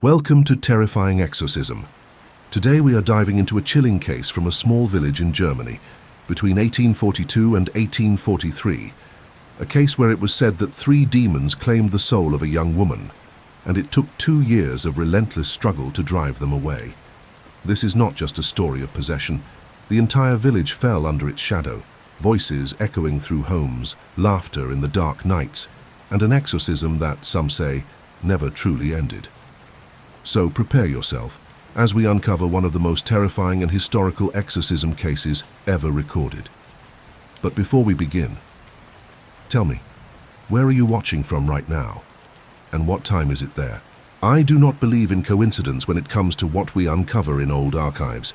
Welcome to Terrifying Exorcism. Today we are diving into a chilling case from a small village in Germany between 1842 and 1843, a case where it was said that 3 demons claimed the soul of a young woman, and it took 2 years of relentless struggle to drive them away. This is not just a story of possession. The entire village fell under its shadow, voices echoing through homes, laughter in the dark nights, and an exorcism that, some say, never truly ended. So prepare yourself as we uncover one of the most terrifying and historical exorcism cases ever recorded. But before we begin, tell me, where are you watching from right now? And what time is it there? I do not believe in coincidence when it comes to what we uncover in old archives.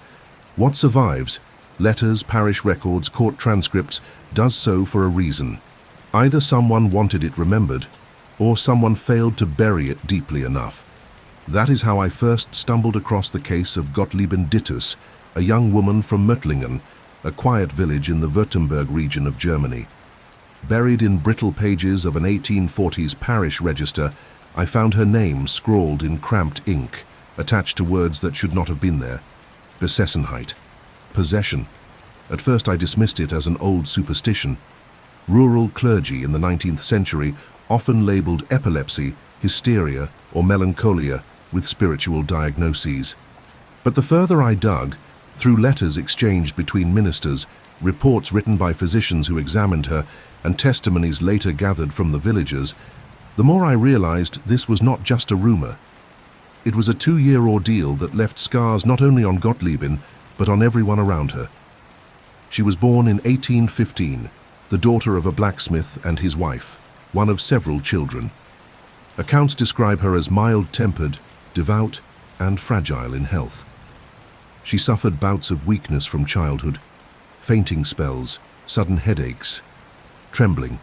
What survives, letters, parish records, court transcripts, does so for a reason. Either someone wanted it remembered, or someone failed to bury it deeply enough. That is how I first stumbled across the case of Gottliebin Dittus, a young woman from Möttlingen, a quiet village in the Württemberg region of Germany. Buried in brittle pages of an 1840s parish register, I found her name scrawled in cramped ink, attached to words that should not have been there. Besessenheit. Possession. At first I dismissed it as an old superstition. Rural clergy in the 19th century often labeled epilepsy, hysteria, or melancholia with spiritual diagnoses. But the further I dug, through letters exchanged between ministers, reports written by physicians who examined her, and testimonies later gathered from the villagers, the more I realized this was not just a rumor. It was a 2-year ordeal that left scars not only on Gottliebin, but on everyone around her. She was born in 1815, the daughter of a blacksmith and his wife, one of several children. Accounts describe her as mild-tempered, devout, and fragile in health. She suffered bouts of weakness from childhood, fainting spells, sudden headaches, trembling.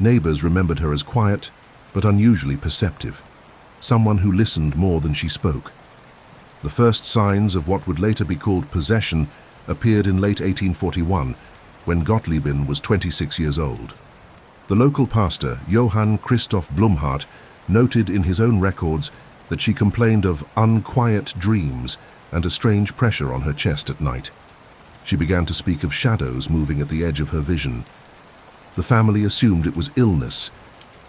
Neighbors remembered her as quiet, but unusually perceptive, someone who listened more than she spoke. The first signs of what would later be called possession appeared in late 1841, when Gottliebin was 26 years old. The local pastor, Johann Christoph Blumhardt, noted in his own records that she complained of unquiet dreams and a strange pressure on her chest at night. She began to speak of shadows moving at the edge of her vision. The family assumed it was illness,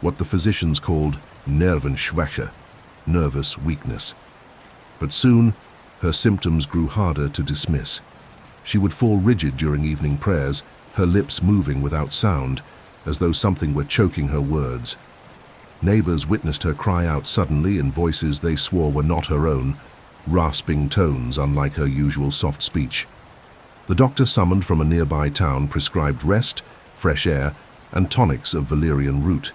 what the physicians called Nervenschwäche, nervous weakness. But soon, her symptoms grew harder to dismiss. She would fall rigid during evening prayers, her lips moving without sound, as though something were choking her words. Neighbors witnessed her cry out suddenly in voices they swore were not her own, rasping tones unlike her usual soft speech. The doctor summoned from a nearby town prescribed rest, fresh air, and tonics of valerian root.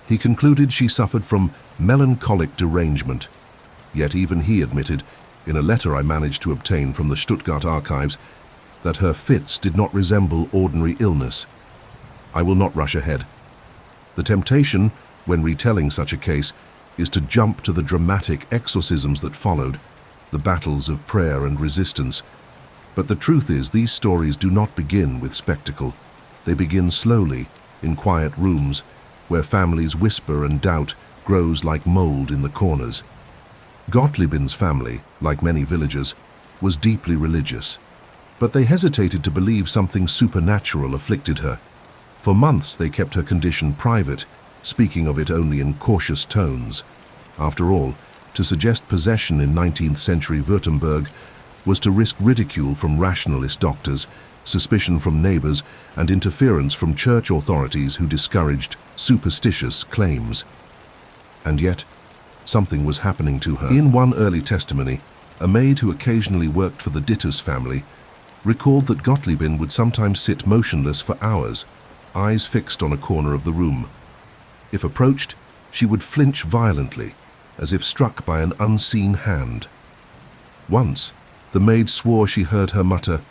He concluded she suffered from melancholic derangement. Yet even he admitted, in a letter I managed to obtain from the Stuttgart archives, that her fits did not resemble ordinary illness. I will not rush ahead. The temptation, when retelling such a case, is to jump to the dramatic exorcisms that followed, the battles of prayer and resistance. But the truth is, these stories do not begin with spectacle. They begin slowly, in quiet rooms, where families whisper and doubt grows like mold in the corners. Gottliebin's family, like many villagers, was deeply religious, but they hesitated to believe something supernatural afflicted her. For months they kept her condition private, speaking of it only in cautious tones. After all, to suggest possession in 19th century Württemberg was to risk ridicule from rationalist doctors, suspicion from neighbors, and interference from church authorities who discouraged superstitious claims. And yet, something was happening to her. In one early testimony, a maid who occasionally worked for the Dittus family recalled that Gottliebin would sometimes sit motionless for hours, eyes fixed on a corner of the room. If approached, she would flinch violently, as if struck by an unseen hand. Once, the maid swore she heard her mutter,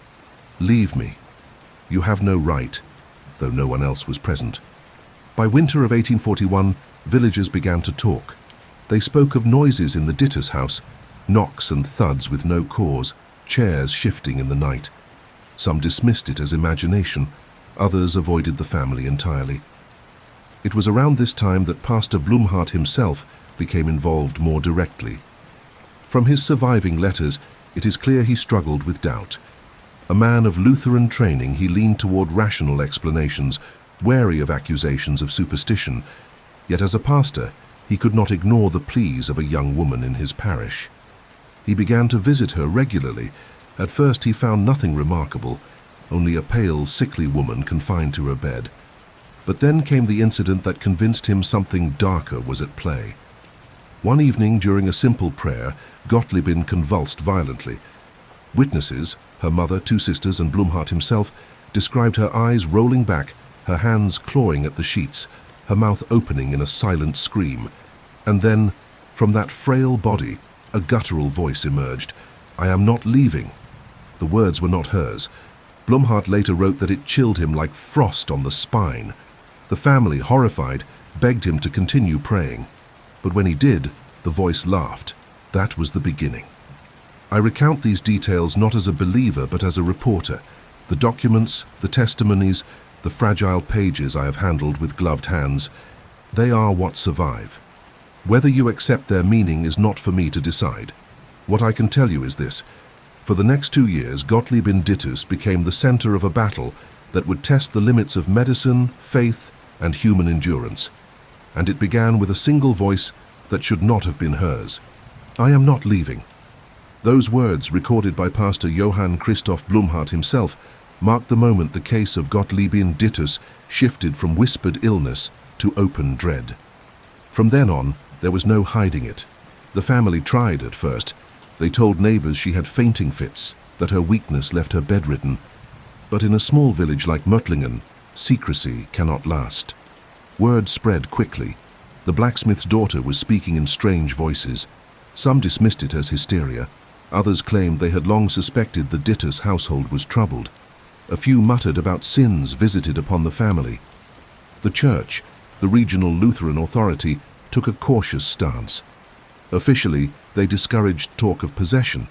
"Leave me. You have no right," though no one else was present. By winter of 1841, villagers began to talk. They spoke of noises in the Dittus house, knocks and thuds with no cause, chairs shifting in the night. Some dismissed it as imagination, others avoided the family entirely. It was around this time that Pastor Blumhardt himself became involved more directly. From his surviving letters, it is clear he struggled with doubt. A man of Lutheran training, he leaned toward rational explanations, wary of accusations of superstition. Yet as a pastor, he could not ignore the pleas of a young woman in his parish. He began to visit her regularly. At first he found nothing remarkable, only a pale, sickly woman confined to her bed. But then came the incident that convinced him something darker was at play. One evening during a simple prayer, Gottliebin convulsed violently. Witnesses, her mother, 2 sisters, and Blumhardt himself, described her eyes rolling back, her hands clawing at the sheets, her mouth opening in a silent scream. And then, from that frail body, a guttural voice emerged. "I am not leaving." The words were not hers. Blumhardt later wrote that it chilled him like frost on the spine. The family, horrified, begged him to continue praying. But when he did, the voice laughed. That was the beginning. I recount these details not as a believer but as a reporter. The documents, the testimonies, the fragile pages I have handled with gloved hands, they are what survive. Whether you accept their meaning is not for me to decide. What I can tell you is this. For the next 2 years, Gottliebin Dittus became the center of a battle that would test the limits of medicine, faith, and human endurance. And it began with a single voice that should not have been hers. "I am not leaving." Those words, recorded by Pastor Johann Christoph Blumhardt himself, marked the moment the case of Gottliebin Dittus shifted from whispered illness to open dread. From then on, there was no hiding it. The family tried at first. They told neighbors she had fainting fits, that her weakness left her bedridden. But in a small village like Möttlingen, secrecy cannot last. Word spread quickly. The blacksmith's daughter was speaking in strange voices. Some dismissed it as hysteria. Others claimed they had long suspected the Dittus household was troubled. A few muttered about sins visited upon the family. The church, the regional Lutheran authority, took a cautious stance. Officially, they discouraged talk of possession.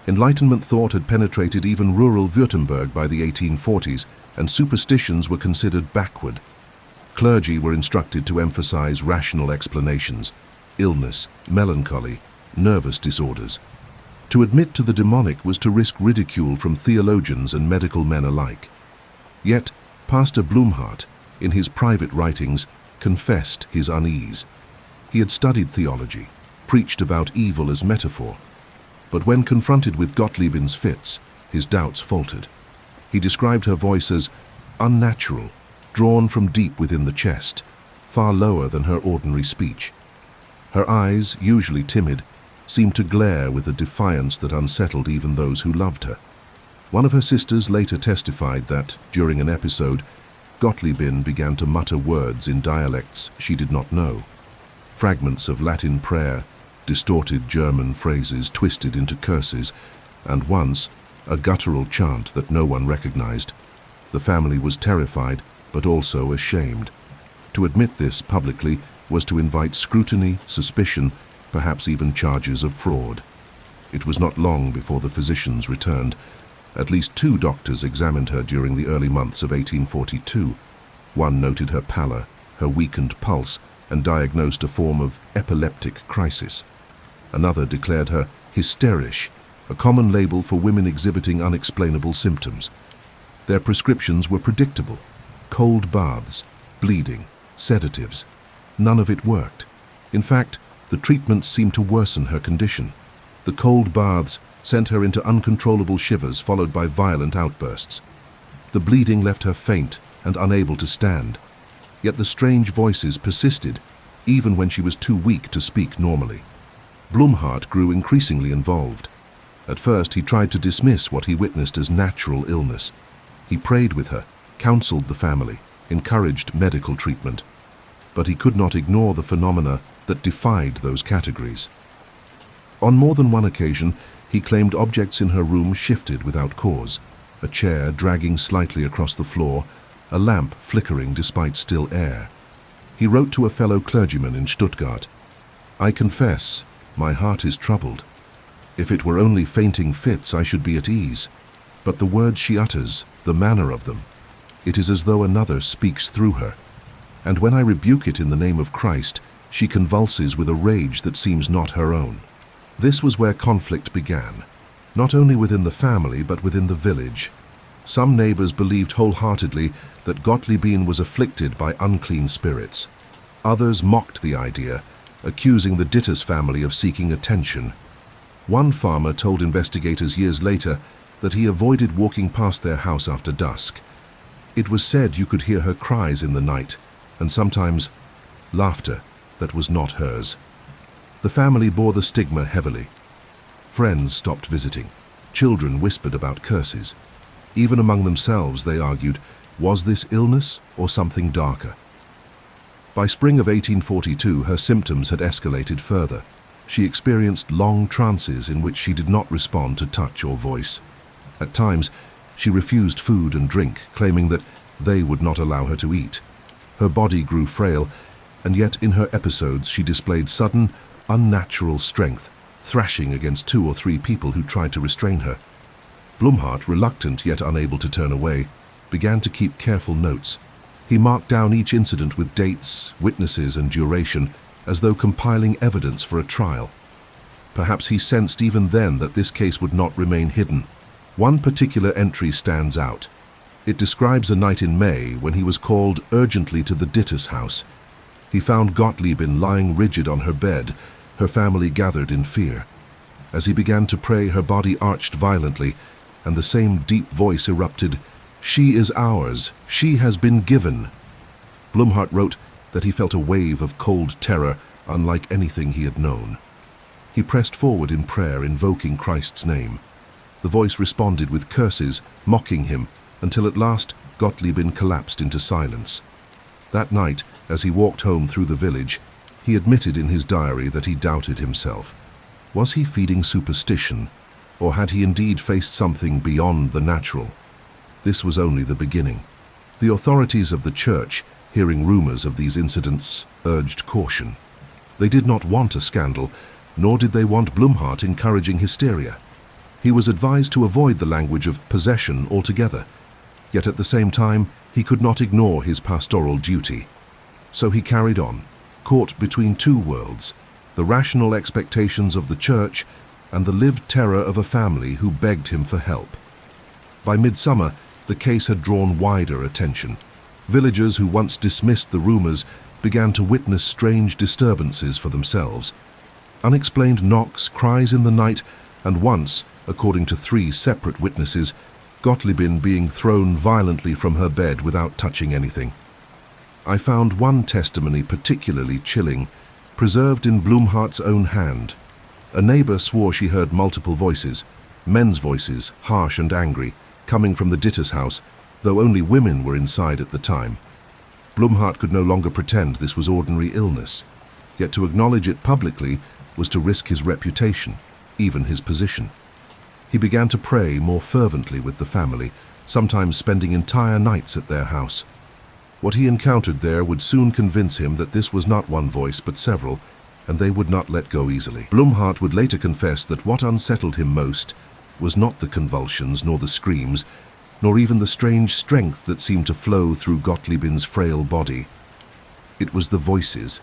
Enlightenment thought had penetrated even rural Württemberg by the 1840s, and superstitions were considered backward. Clergy were instructed to emphasize rational explanations, illness, melancholy, nervous disorders. To admit to the demonic was to risk ridicule from theologians and medical men alike. Yet, Pastor Blumhardt, in his private writings, confessed his unease. He had studied theology, preached about evil as metaphor. But when confronted with Gottliebin's fits, his doubts faltered. He described her voice as unnatural, drawn from deep within the chest, far lower than her ordinary speech. Her eyes, usually timid, seemed to glare with a defiance that unsettled even those who loved her. One of her sisters later testified that, during an episode, Gottliebin began to mutter words in dialects she did not know. Fragments of Latin prayer, distorted German phrases twisted into curses, and once, a guttural chant that no one recognized. The family was terrified, but also ashamed. To admit this publicly was to invite scrutiny, suspicion, perhaps even charges of fraud. It was not long before the physicians returned. At least 2 doctors examined her during the early months of 1842. One noted her pallor, her weakened pulse, and diagnosed a form of epileptic crisis. Another declared her hysterisch, a common label for women exhibiting unexplainable symptoms. Their prescriptions were predictable: cold baths, bleeding, sedatives. None of it worked. In fact, the treatments seemed to worsen her condition. The cold baths sent her into uncontrollable shivers followed by violent outbursts. The bleeding left her faint and unable to stand. Yet the strange voices persisted, even when she was too weak to speak normally. Blumhardt grew increasingly involved. At first, he tried to dismiss what he witnessed as natural illness. He prayed with her, counseled the family, encouraged medical treatment. But he could not ignore the phenomena that defied those categories. On more than one occasion, he claimed objects in her room shifted without cause: a chair dragging slightly across the floor, a lamp flickering despite still air. He wrote to a fellow clergyman in Stuttgart, "I confess, my heart is troubled. If it were only fainting fits, I should be at ease. But the words she utters, the manner of them, it is as though another speaks through her. And when I rebuke it in the name of Christ, she convulses with a rage that seems not her own. This was where conflict began, not only within the family but within the village. Some neighbors believed wholeheartedly that Gottliebin was afflicted by unclean spirits. Others mocked the idea, accusing the Dittes family of seeking attention. One farmer told investigators years later that he avoided walking past their house after dusk. It was said you could hear her cries in the night, and sometimes laughter that was not hers. The family bore the stigma heavily. Friends stopped visiting. Children whispered about curses. Even among themselves, they argued, was this illness or something darker? By spring of 1842, her symptoms had escalated further. She experienced long trances in which she did not respond to touch or voice. At times, she refused food and drink, claiming that they would not allow her to eat. Her body grew frail, and yet in her episodes she displayed sudden, unnatural strength, thrashing against 2 or 3 people who tried to restrain her. Blumhardt, reluctant yet unable to turn away, began to keep careful notes. He marked down each incident with dates, witnesses, and duration, as though compiling evidence for a trial. Perhaps he sensed even then that this case would not remain hidden. One particular entry stands out. It describes a night in May when he was called urgently to the Dittes house. He found Gottliebin lying rigid on her bed, her family gathered in fear. As he began to pray, her body arched violently, and the same deep voice erupted, "She is ours, she has been given." Blumhardt wrote that he felt a wave of cold terror unlike anything he had known. He pressed forward in prayer, invoking Christ's name. The voice responded with curses, mocking him, until at last Gottliebin collapsed into silence. That night, as he walked home through the village, he admitted in his diary that he doubted himself. Was he feeding superstition, or had he indeed faced something beyond the natural? This was only the beginning. The authorities of the church, hearing rumors of these incidents, urged caution. They did not want a scandal, nor did they want Blumhardt encouraging hysteria. He was advised to avoid the language of possession altogether, yet at the same time he could not ignore his pastoral duty. So he carried on, caught between 2 worlds, the rational expectations of the church and the lived terror of a family who begged him for help. By midsummer, the case had drawn wider attention. Villagers who once dismissed the rumors began to witness strange disturbances for themselves. Unexplained knocks, cries in the night, and once, according to 3 separate witnesses, Gottliebin being thrown violently from her bed without touching anything. I found one testimony particularly chilling, preserved in Blumhardt's own hand. A neighbor swore she heard multiple voices, men's voices, harsh and angry, coming from the Dittes house, though only women were inside at the time. Blumhardt could no longer pretend this was ordinary illness, yet to acknowledge it publicly was to risk his reputation, even his position. He began to pray more fervently with the family, sometimes spending entire nights at their house. What he encountered there would soon convince him that this was not one voice but several, and they would not let go easily. Blumhardt would later confess that what unsettled him most was not the convulsions nor the screams, nor even the strange strength that seemed to flow through Gottliebin's frail body. It was the voices.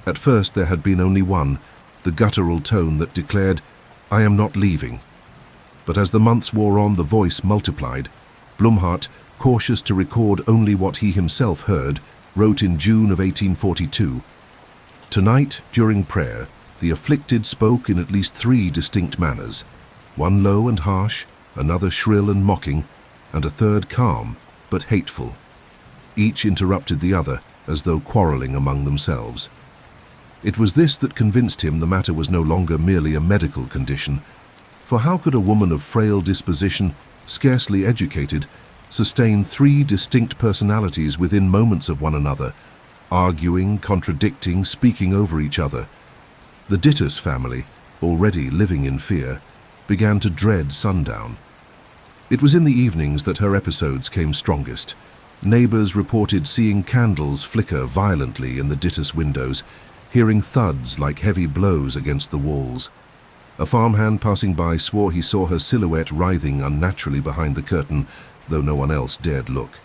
At first there had been only one, the guttural tone that declared, "I am not leaving." But as the months wore on, the voice multiplied. Blumhardt, cautious to record only what he himself heard, wrote in June of 1842, "Tonight, during prayer, the afflicted spoke in at least 3 distinct manners, one low and harsh, another shrill and mocking, and a third calm, but hateful. Each interrupted the other, as though quarreling among themselves." It was this that convinced him the matter was no longer merely a medical condition, for how could a woman of frail disposition, scarcely educated, sustain 3 distinct personalities within moments of one another, arguing, contradicting, speaking over each other? The Dittes family, already living in fear, began to dread sundown. It was in the evenings that her episodes came strongest. Neighbors reported seeing candles flicker violently in the Dittes windows, hearing thuds like heavy blows against the walls. A farmhand passing by swore he saw her silhouette writhing unnaturally behind the curtain, though no one else dared look.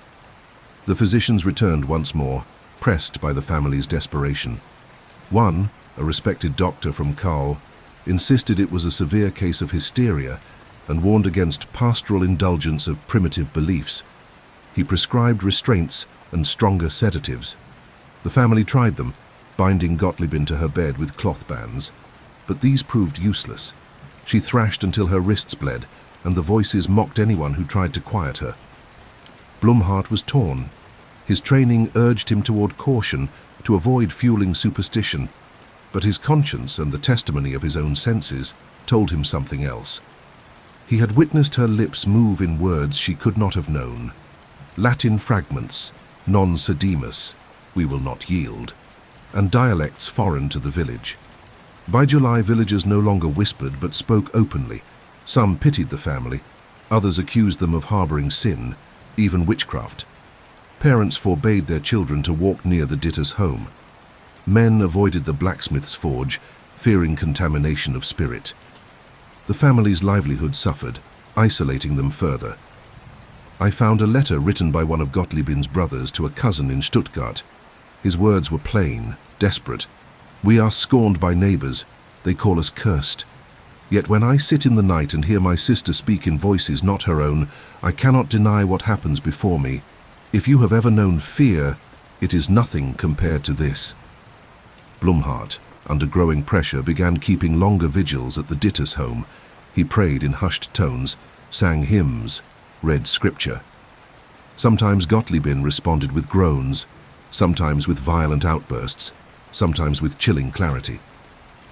The physicians returned once more, pressed by the family's desperation. One, a respected doctor from Carl, insisted it was a severe case of hysteria and warned against pastoral indulgence of primitive beliefs. He prescribed restraints and stronger sedatives. The family tried them, binding Gottlieb into her bed with cloth bands, but these proved useless. She thrashed until her wrists bled, and the voices mocked anyone who tried to quiet her. Blumhardt was torn. His training urged him toward caution to avoid fueling superstition, but his conscience and the testimony of his own senses told him something else. He had witnessed her lips move in words she could not have known. Latin fragments, non sedemus, we will not yield, and dialects foreign to the village. By July, villagers no longer whispered but spoke openly. Some pitied the family, others accused them of harboring sin, even witchcraft. Parents forbade their children to walk near the Ditter's home. Men avoided the blacksmith's forge, fearing contamination of spirit. The family's livelihood suffered, isolating them further. I found a letter written by one of Gottlieb's brothers to a cousin in Stuttgart. His words were plain, desperate. "We are scorned by neighbors. They call us cursed. Yet when I sit in the night and hear my sister speak in voices not her own, I cannot deny what happens before me. If you have ever known fear, it is nothing compared to this." Blumhardt, under growing pressure, began keeping longer vigils at the Ditter's home. He prayed in hushed tones, sang hymns, read scripture. Sometimes Gottliebin responded with groans, sometimes with violent outbursts, sometimes with chilling clarity.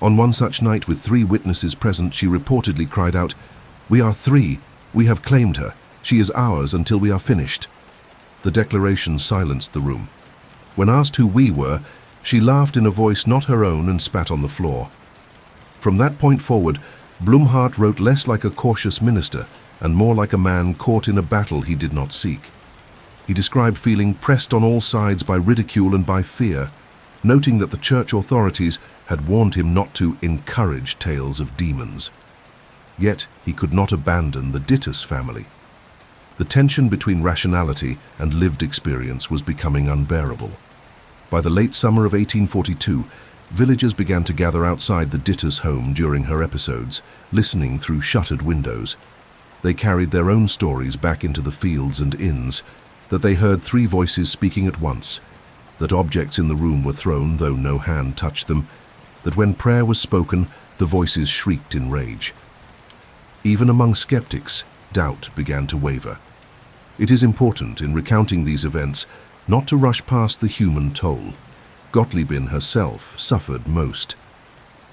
On one such night, with 3 witnesses present, she reportedly cried out, "We are 3. We have claimed her. She is ours until we are finished." The declaration silenced the room. When asked who we were, she laughed in a voice not her own and spat on the floor. From that point forward, Blumhardt wrote less like a cautious minister and more like a man caught in a battle he did not seek. He described feeling pressed on all sides by ridicule and by fear, noting that the church authorities had warned him not to encourage tales of demons. Yet he could not abandon the Ditter's family. The tension between rationality and lived experience was becoming unbearable. By the late summer of 1842, villagers began to gather outside the Ditter's home during her episodes, listening through shuttered windows. They carried their own stories back into the fields and inns, that they heard 3 voices speaking at once, that objects in the room were thrown though no hand touched them, that when prayer was spoken, the voices shrieked in rage. Even among skeptics, doubt began to waver. It is important, in recounting these events, not to rush past the human toll. Gottliebin herself suffered most.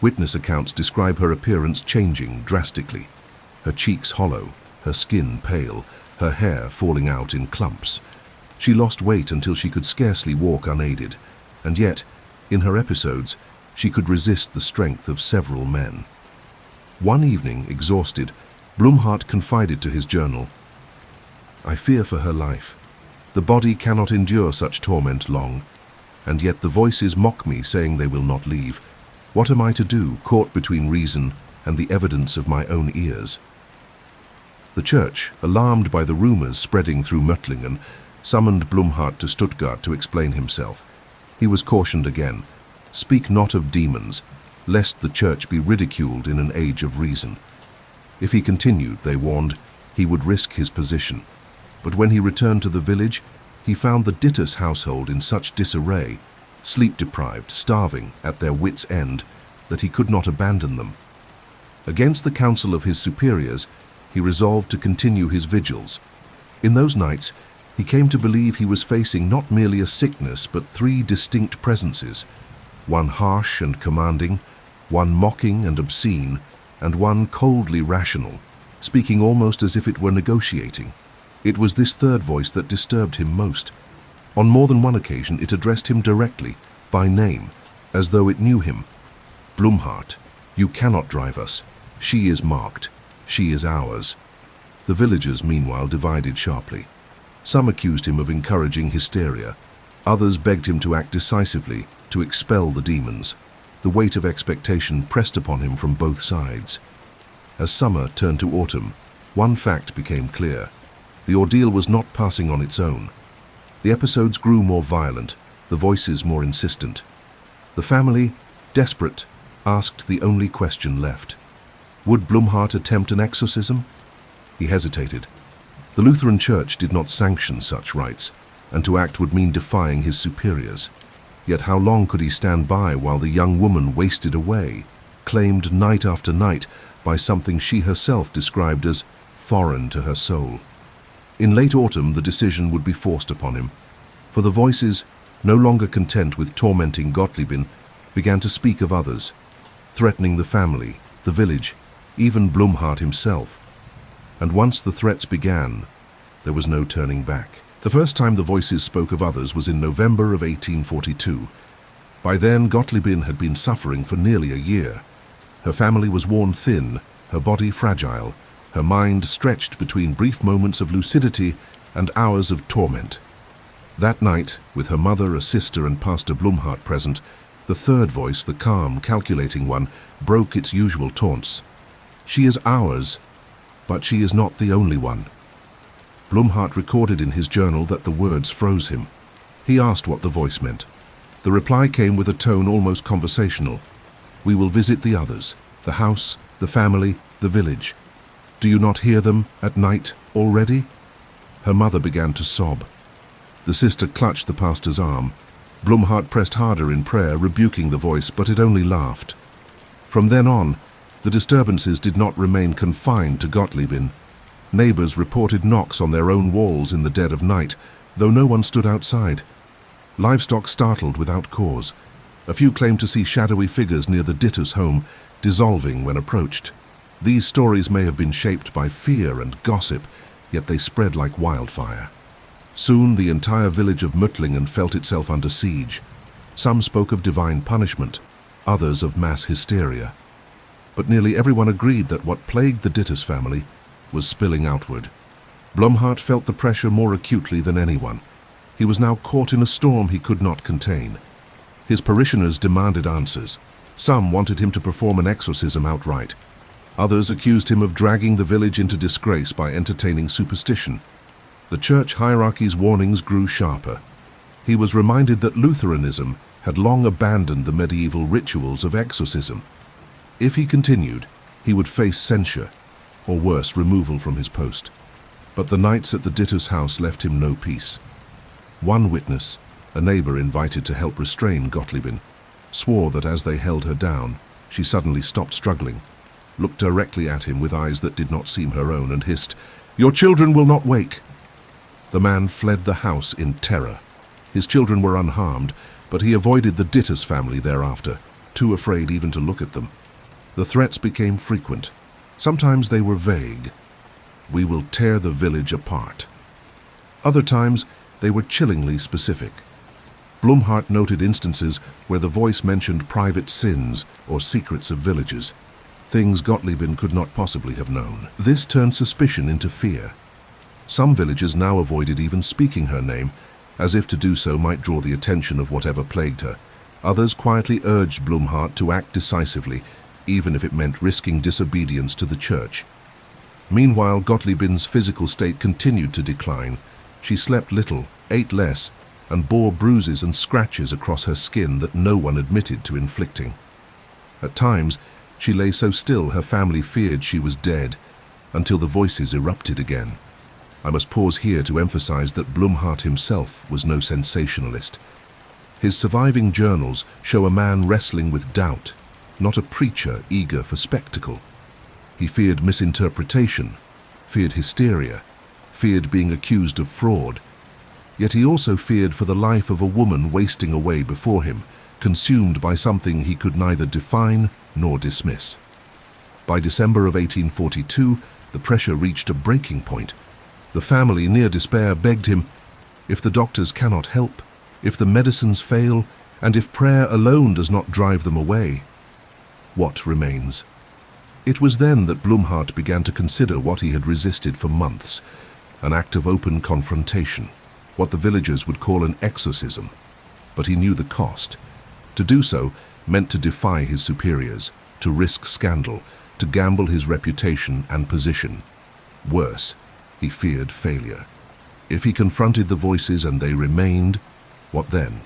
Witness accounts describe her appearance changing drastically, her cheeks hollow, her skin pale, her hair falling out in clumps. She lost weight until she could scarcely walk unaided, and yet, in her episodes, she could resist the strength of several men. One evening, exhausted, Blumhardt confided to his journal, "I fear for her life. The body cannot endure such torment long, and yet the voices mock me, saying they will not leave. What am I to do, caught between reason and the evidence of my own ears?" The church, alarmed by the rumors spreading through Möttlingen, summoned Blumhardt to Stuttgart to explain himself. He was cautioned again, "Speak not of demons, lest the church be ridiculed in an age of reason." If he continued, they warned, he would risk his position. But when he returned to the village, he found the Ditter's household in such disarray, sleep-deprived, starving, at their wits' end, that he could not abandon them. Against the counsel of his superiors, he resolved to continue his vigils. In those nights, he came to believe he was facing not merely a sickness, but 3 distinct presences, one harsh and commanding, one mocking and obscene, and one coldly rational, speaking almost as if it were negotiating. It was this third voice that disturbed him most. On more than one occasion it addressed him directly, by name, as though it knew him. "Blumhardt, you cannot drive us. She is marked. She is ours." The villagers, meanwhile, divided sharply. Some accused him of encouraging hysteria. Others begged him to act decisively, to expel the demons. The weight of expectation pressed upon him from both sides. As summer turned to autumn, one fact became clear. The ordeal was not passing on its own. The episodes grew more violent, the voices more insistent. The family, Desperate, asked the only question left. Would Blumhardt attempt an exorcism? He hesitated. The Lutheran Church did not sanction such rites, and to act would mean defying his superiors. Yet how long could he stand by while the young woman wasted away, claimed night after night by something she herself described as foreign to her soul? In late autumn, the decision would be forced upon him, for the voices, no longer content with tormenting Gottliebin, began to speak of others, threatening the family, the village, even Blumhardt himself. And once the threats began, there was no turning back. The first time the voices spoke of others was in November of 1842. By then, Gottliebin had been suffering for nearly a year. Her family was worn thin, her body fragile, her mind stretched between brief moments of lucidity and hours of torment. That night, with her mother, a sister, and Pastor Blumhardt present, the third voice, the calm, calculating one, broke its usual taunts. She is ours, but she is not the only one. Blumhardt recorded in his journal that the words froze him. He asked what the voice meant. The reply came with a tone almost conversational. We will visit the others, the house, the family, the village. Do you not hear them at night already? Her mother began to sob. The sister clutched the pastor's arm. Blumhardt pressed harder in prayer, rebuking the voice, but it only laughed. From then on, the disturbances did not remain confined to Gottliebin. Neighbors reported knocks on their own walls in the dead of night, though no one stood outside. Livestock startled without cause. A few claimed to see shadowy figures near the Ditter's home, dissolving when approached. These stories may have been shaped by fear and gossip, yet they spread like wildfire. Soon the entire village of Möttlingen felt itself under siege. Some spoke of divine punishment, others of mass hysteria. But nearly everyone agreed that what plagued the Ditter's family was spilling outward. Blumhardt felt the pressure more acutely than anyone. He was now caught in a storm he could not contain. His parishioners demanded answers. Some wanted him to perform an exorcism outright. Others accused him of dragging the village into disgrace by entertaining superstition. The church hierarchy's warnings grew sharper. He was reminded that Lutheranism had long abandoned the medieval rituals of exorcism. If he continued, he would face censure, or worse, removal from his post. But the nights at the Ditter's house left him no peace. One witness, a neighbor invited to help restrain Gottliebin, swore that as they held her down, she suddenly stopped struggling, looked directly at him with eyes that did not seem her own, and hissed, "Your children will not wake." The man fled the house in terror. His children were unharmed, but he avoided the Ditter's family thereafter, too afraid even to look at them. The threats became frequent. Sometimes they were vague. We will tear the village apart. Other times, they were chillingly specific. Blumhardt noted instances where the voice mentioned private sins or secrets of villages, things Gottliebin could not possibly have known. This turned suspicion into fear. Some villagers now avoided even speaking her name, as if to do so might draw the attention of whatever plagued her. Others quietly urged Blumhardt to act decisively, even if it meant risking disobedience to the church. Meanwhile, Gottliebin's physical state continued to decline. She slept little, ate less, and bore bruises and scratches across her skin that no one admitted to inflicting. At times, she lay so still her family feared she was dead, until the voices erupted again. I must pause here to emphasize that Blumhardt himself was no sensationalist. His surviving journals show a man wrestling with doubt, not a preacher eager for spectacle. He feared misinterpretation, feared hysteria, feared being accused of fraud. Yet he also feared for the life of a woman wasting away before him, consumed by something he could neither define nor dismiss. By December of 1842, the pressure reached a breaking point. The family, near despair, begged him, if the doctors cannot help, if the medicines fail, and if prayer alone does not drive them away, what remains? It was then that Blumhardt began to consider what he had resisted for months, an act of open confrontation, what the villagers would call an exorcism. But he knew the cost. To do so meant to defy his superiors, to risk scandal, to gamble his reputation and position. Worse, he feared failure. If he confronted the voices and they remained, what then?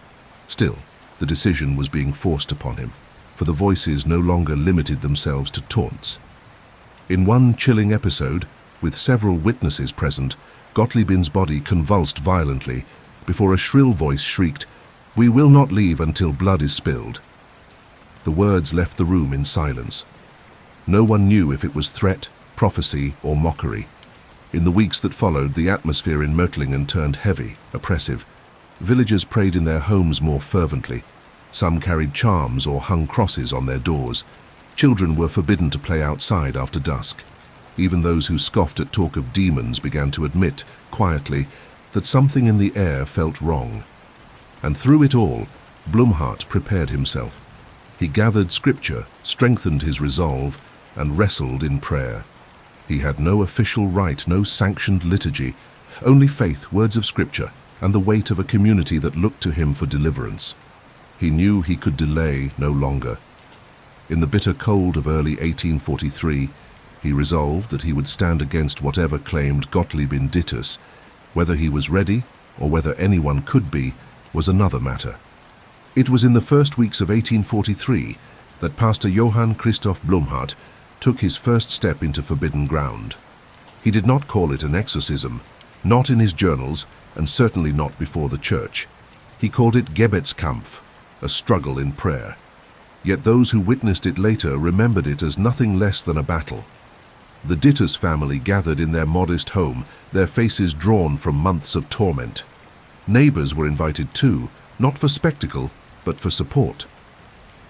Still, the decision was being forced upon him. for the voices no longer limited themselves to taunts. In one chilling episode, with several witnesses present, Gottliebin's body convulsed violently before a shrill voice shrieked, "We will not leave until blood is spilled." The words left the room in silence. No one knew if it was threat, prophecy, or mockery. In the weeks that followed, the atmosphere in Mötlingen turned heavy, oppressive. Villagers prayed in their homes more fervently. Some carried charms or hung crosses on their doors. Children were forbidden to play outside after dusk. Even those who scoffed at talk of demons began to admit, quietly, that something in the air felt wrong. And through it all, Blumhardt prepared himself. He gathered scripture, strengthened his resolve, and wrestled in prayer. He had no official rite, no sanctioned liturgy, only faith, words of scripture, and the weight of a community that looked to him for deliverance. He knew he could delay no longer. In the bitter cold of early 1843, he resolved that he would stand against whatever claimed Gottliebin Ditters. Whether he was ready, or whether anyone could be, was another matter. It was in the first weeks of 1843 that Pastor Johann Christoph Blumhardt took his first step into forbidden ground. He did not call it an exorcism, not in his journals, and certainly not before the church. He called it Gebetskampf, a struggle in prayer. Yet those who witnessed it later remembered it as nothing less than a battle. The Ditters family gathered in their modest home, their faces drawn from months of torment. Neighbors were invited too, not for spectacle, but for support.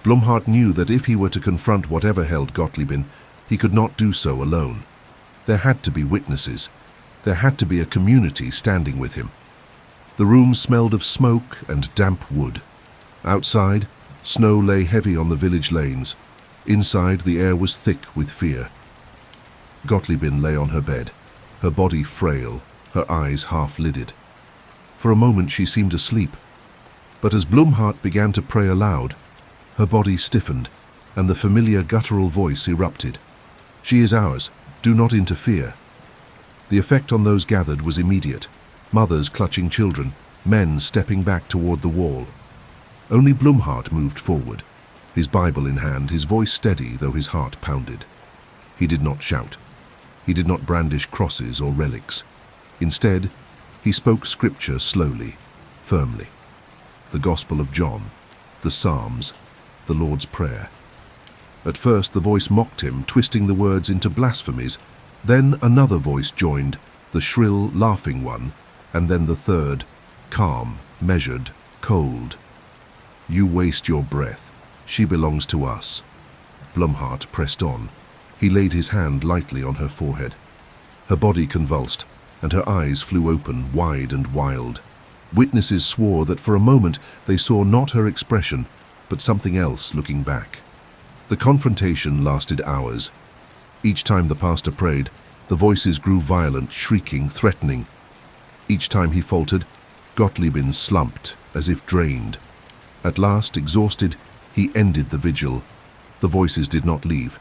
Blumhardt knew that if he were to confront whatever held Gottliebin, he could not do so alone. There had to be witnesses. There had to be a community standing with him. The room smelled of smoke and damp wood. Outside, snow lay heavy on the village lanes. Inside, the air was thick with fear. Gottliebin lay on her bed, her body frail, her eyes half-lidded. For a moment she seemed asleep. But as Blumhardt began to pray aloud, her body stiffened, and the familiar guttural voice erupted. "She is ours. Do not interfere." The effect on those gathered was immediate. Mothers clutching children, men stepping back toward the wall. Only Blumhardt moved forward, his Bible in hand, his voice steady though his heart pounded. He did not shout. He did not brandish crosses or relics. Instead, he spoke scripture slowly, firmly. The Gospel of John, the Psalms, the Lord's Prayer. At first the voice mocked him, twisting the words into blasphemies. Then another voice joined, the shrill, laughing one, and then the third, calm, measured, cold. "You waste your breath. She belongs to us." Blumhardt pressed on. He laid his hand lightly on her forehead. Her body convulsed, and her eyes flew open, wide and wild. Witnesses swore that for a moment they saw not her expression, but something else looking back. The confrontation lasted hours. Each time the pastor prayed, the voices grew violent, shrieking, threatening. Each time he faltered, Gottliebin slumped, as if drained. At last, exhausted, he ended the vigil. The voices did not leave.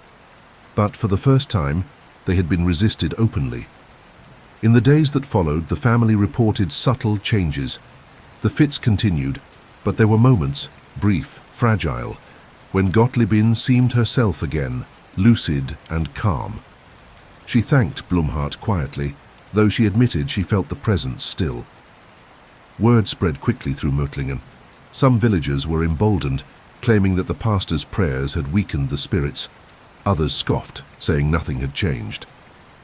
But for the first time, they had been resisted openly. In the days that followed, the family reported subtle changes. The fits continued, but there were moments, brief, fragile, when Gottliebin seemed herself again, lucid and calm. She thanked Blumhardt quietly, though she admitted she felt the presence still. Word spread quickly through Mötlingen. Some villagers were emboldened, claiming that the pastor's prayers had weakened the spirits. Others scoffed, saying nothing had changed.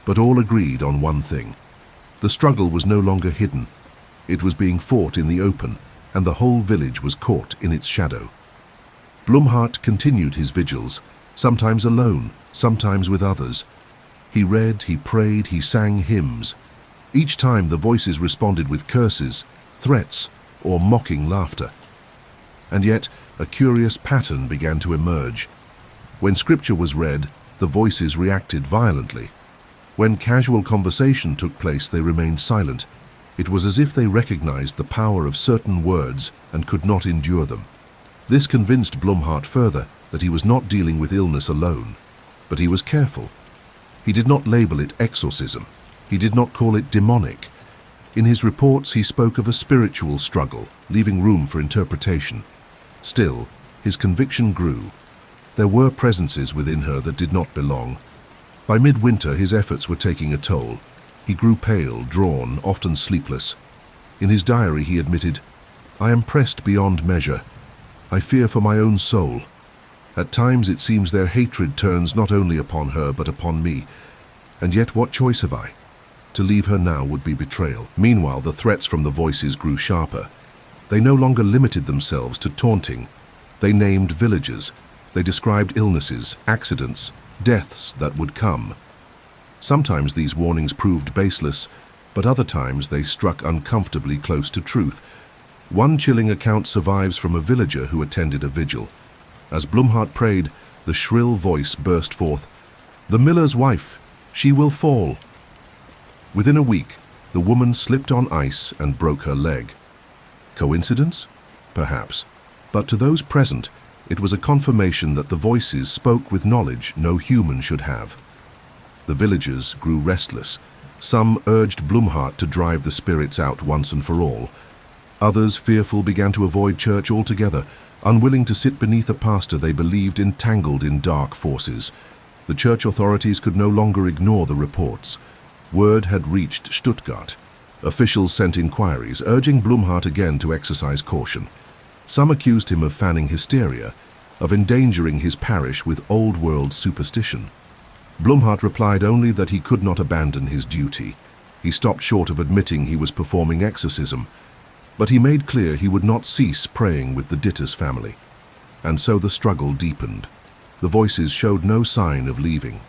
But all agreed on one thing. The struggle was no longer hidden. It was being fought in the open, and the whole village was caught in its shadow. Blumhardt continued his vigils, sometimes alone, sometimes with others. He read, he prayed, he sang hymns. Each time the voices responded with curses, threats, or mocking laughter. And yet, a curious pattern began to emerge. When scripture was read, the voices reacted violently. When casual conversation took place, they remained silent. It was as if they recognized the power of certain words and could not endure them. This convinced Blumhardt further that he was not dealing with illness alone, but he was careful. He did not label it exorcism. He did not call it demonic. In his reports, he spoke of a spiritual struggle, leaving room for interpretation. Still, his conviction grew. There were presences within her that did not belong. By midwinter, his efforts were taking a toll. He grew pale, drawn, often sleepless. In his diary, he admitted, "I am pressed beyond measure. I fear for my own soul. At times it seems their hatred turns not only upon her but upon me. And yet what choice have I? To leave her now would be betrayal." Meanwhile, the threats from the voices grew sharper. They no longer limited themselves to taunting. They named villages. They described illnesses, accidents, deaths that would come. Sometimes these warnings proved baseless, but other times they struck uncomfortably close to truth. One chilling account survives from a villager who attended a vigil. As Blumhardt prayed, the shrill voice burst forth, "The miller's wife, she will fall." Within a week, the woman slipped on ice and broke her leg. Coincidence? Perhaps. But to those present, it was a confirmation that the voices spoke with knowledge no human should have. The villagers grew restless. Some urged Blumhardt to drive the spirits out once and for all. Others, fearful, began to avoid church altogether, unwilling to sit beneath a pastor they believed entangled in dark forces. The church authorities could no longer ignore the reports. Word had reached Stuttgart. Officials sent inquiries, urging Blumhardt again to exercise caution. Some accused him of fanning hysteria, of endangering his parish with old-world superstition. Blumhardt replied only that he could not abandon his duty. He stopped short of admitting he was performing exorcism, but he made clear he would not cease praying with the Dittes family. And so the struggle deepened. The voices showed no sign of leaving.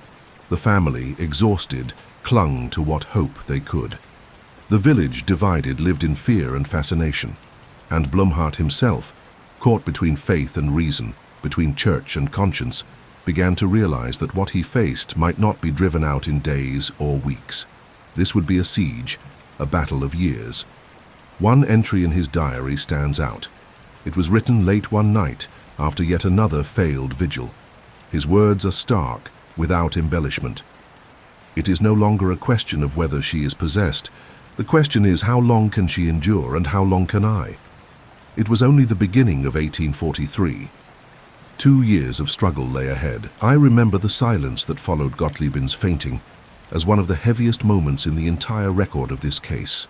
The family, exhausted, clung to what hope they could. The village, divided, lived in fear and fascination. And Blumhardt himself, caught between faith and reason, between church and conscience, began to realize that what he faced might not be driven out in days or weeks. This would be a siege, a battle of years. One entry in his diary stands out. It was written late one night, after yet another failed vigil. His words are stark, without embellishment. It is no longer a question of whether she is possessed. The question is, how long can she endure, and how long can I? It was only the beginning of 1843. 2 years of struggle lay ahead. I remember the silence that followed Gottliebin's fainting as one of the heaviest moments in the entire record of this case.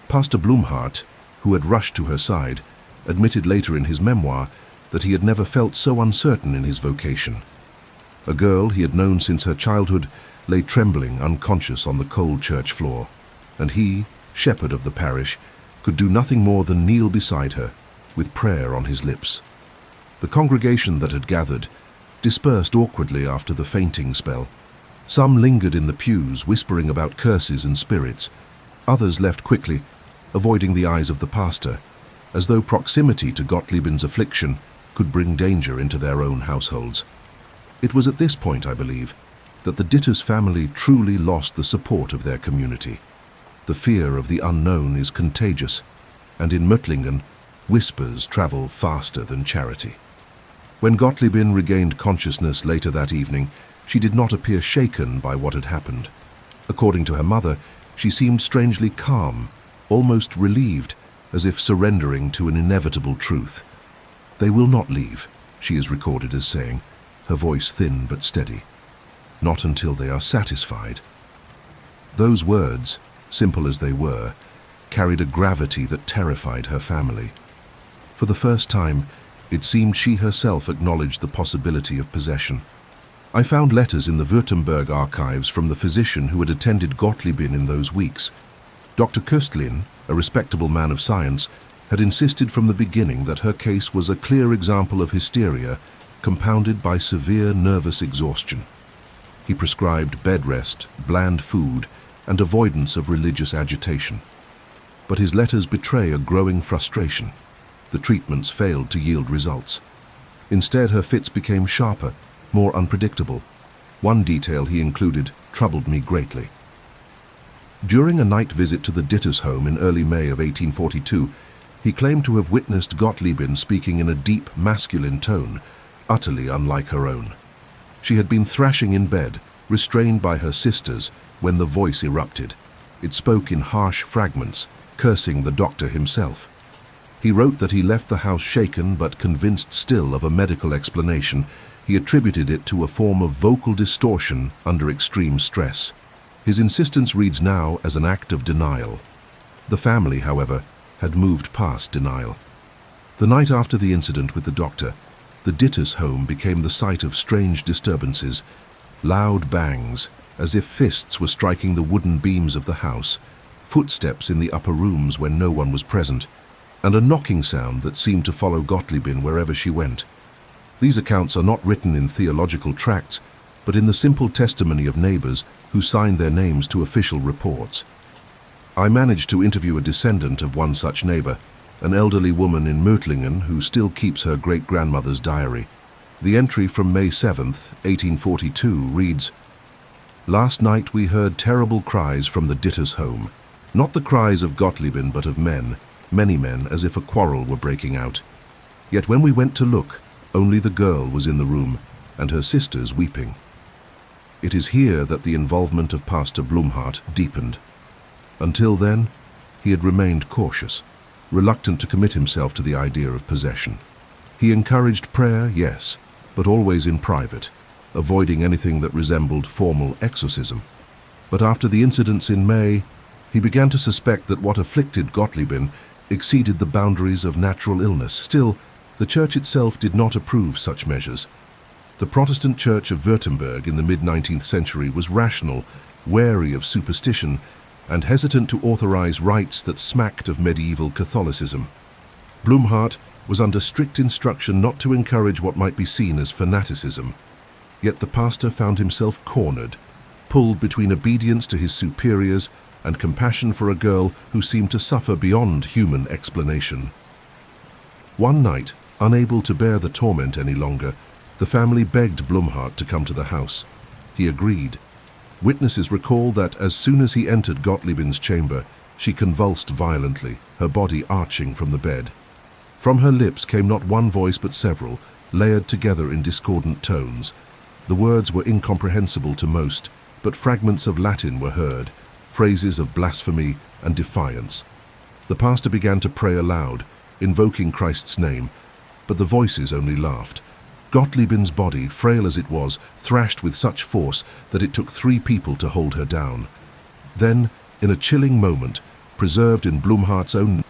Pastor Blumhardt, who had rushed to her side, admitted later in his memoir that he had never felt so uncertain in his vocation. A girl he had known since her childhood lay trembling, unconscious on the cold church floor, and he, shepherd of the parish, could do nothing more than kneel beside her, with prayer on his lips. The congregation that had gathered dispersed awkwardly after the fainting spell. Some lingered in the pews, whispering about curses and spirits. Others left quickly, avoiding the eyes of the pastor, as though proximity to Gottliebin's affliction could bring danger into their own households. It was at this point, I believe, that the Dittes family truly lost the support of their community. The fear of the unknown is contagious, and in Möttlingen, whispers travel faster than charity. When Gottliebin regained consciousness later that evening, she did not appear shaken by what had happened. According to her mother, she seemed strangely calm, almost relieved, as if surrendering to an inevitable truth. "They will not leave," she is recorded as saying, her voice thin but steady. "Not until they are satisfied." Those words, simple as they were, carried a gravity that terrified her family. For the first time, it seemed she herself acknowledged the possibility of possession. I found letters in the Württemberg archives from the physician who had attended Gottliebin in those weeks. Dr. Köstlin, a respectable man of science, had insisted from the beginning that her case was a clear example of hysteria compounded by severe nervous exhaustion. He prescribed bed rest, bland food, and avoidance of religious agitation. But his letters betray a growing frustration. The treatments failed to yield results. Instead, her fits became sharper, more unpredictable. One detail he included troubled me greatly. During a night visit to the Dittes home in early May of 1842, he claimed to have witnessed Gottliebin speaking in a deep, masculine tone, utterly unlike her own. She had been thrashing in bed, restrained by her sisters, when the voice erupted. It spoke in harsh fragments, cursing the doctor himself. He wrote that he left the house shaken but convinced still of a medical explanation. He attributed it to a form of vocal distortion under extreme stress. His insistence reads now as an act of denial. The family, however, had moved past denial. The night after the incident with the doctor, the Dittus home became the site of strange disturbances, loud bangs, as if fists were striking the wooden beams of the house, footsteps in the upper rooms when no one was present, and a knocking sound that seemed to follow Gottliebin wherever she went. These accounts are not written in theological tracts, but in the simple testimony of neighbors who signed their names to official reports. I managed to interview a descendant of one such neighbor, an elderly woman in Mötlingen who still keeps her great-grandmother's diary. The entry from May 7th, 1842 reads, "Last night we heard terrible cries from the Dittus home. Not the cries of Gottliebin, but of men, many men, as if a quarrel were breaking out. Yet when we went to look, only the girl was in the room, and her sisters weeping." It is here that the involvement of Pastor Blumhardt deepened. Until then, he had remained cautious, reluctant to commit himself to the idea of possession. He encouraged prayer, yes, but always in private, avoiding anything that resembled formal exorcism. But after the incidents in May, he began to suspect that what afflicted Gottliebin exceeded the boundaries of natural illness. Still, the church itself did not approve such measures. The Protestant Church of Württemberg in the mid-19th century was rational, wary of superstition, and hesitant to authorize rites that smacked of medieval Catholicism. Blumhardt was under strict instruction not to encourage what might be seen as fanaticism. Yet the pastor found himself cornered, pulled between obedience to his superiors and compassion for a girl who seemed to suffer beyond human explanation. One night, unable to bear the torment any longer, the family begged Blumhardt to come to the house. He agreed. Witnesses recall that as soon as he entered Gottliebin's chamber, she convulsed violently, her body arching from the bed. From her lips came not one voice but several, layered together in discordant tones. The words were incomprehensible to most, but fragments of Latin were heard, phrases of blasphemy and defiance. The pastor began to pray aloud, invoking Christ's name, but the voices only laughed. Gottliebin's body, frail as it was, thrashed with such force that it took 3 people to hold her down. Then, in a chilling moment, preserved in Blumhardt's own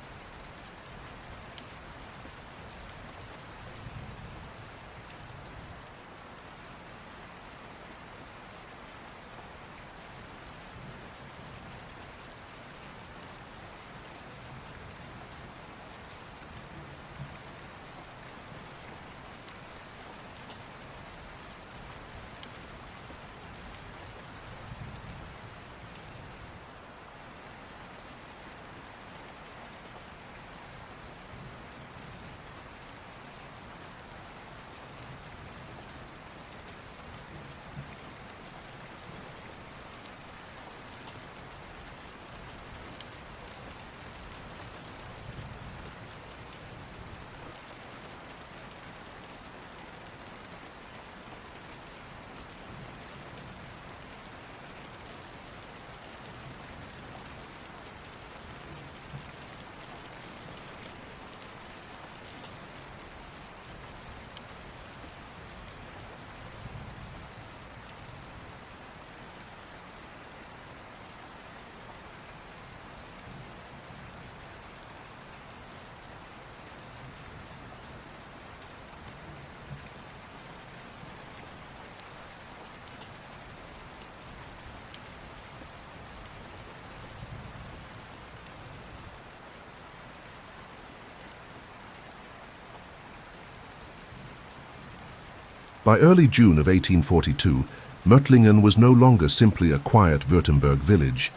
By early June of 1842, Mötlingen was no longer simply a quiet Württemberg village.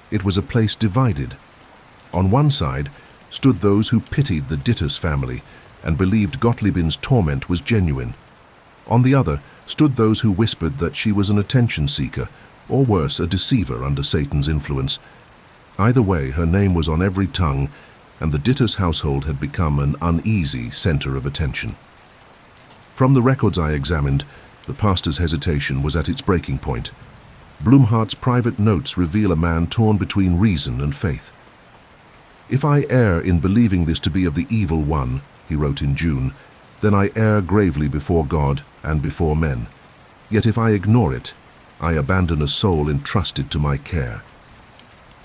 It was a place divided. On one side stood those who pitied the Dittus family and believed Gottliebin's torment was genuine. On the other stood those who whispered that she was an attention seeker, or worse, a deceiver under Satan's influence. Either way, her name was on every tongue, and the Dittus household had become an uneasy center of attention. From the records I examined, the pastor's hesitation was at its breaking point. Blumhardt's private notes reveal a man torn between reason and faith. "If I err in believing this to be of the evil one," he wrote in June, "then I err gravely before God and before men. Yet if I ignore it, I abandon a soul entrusted to my care."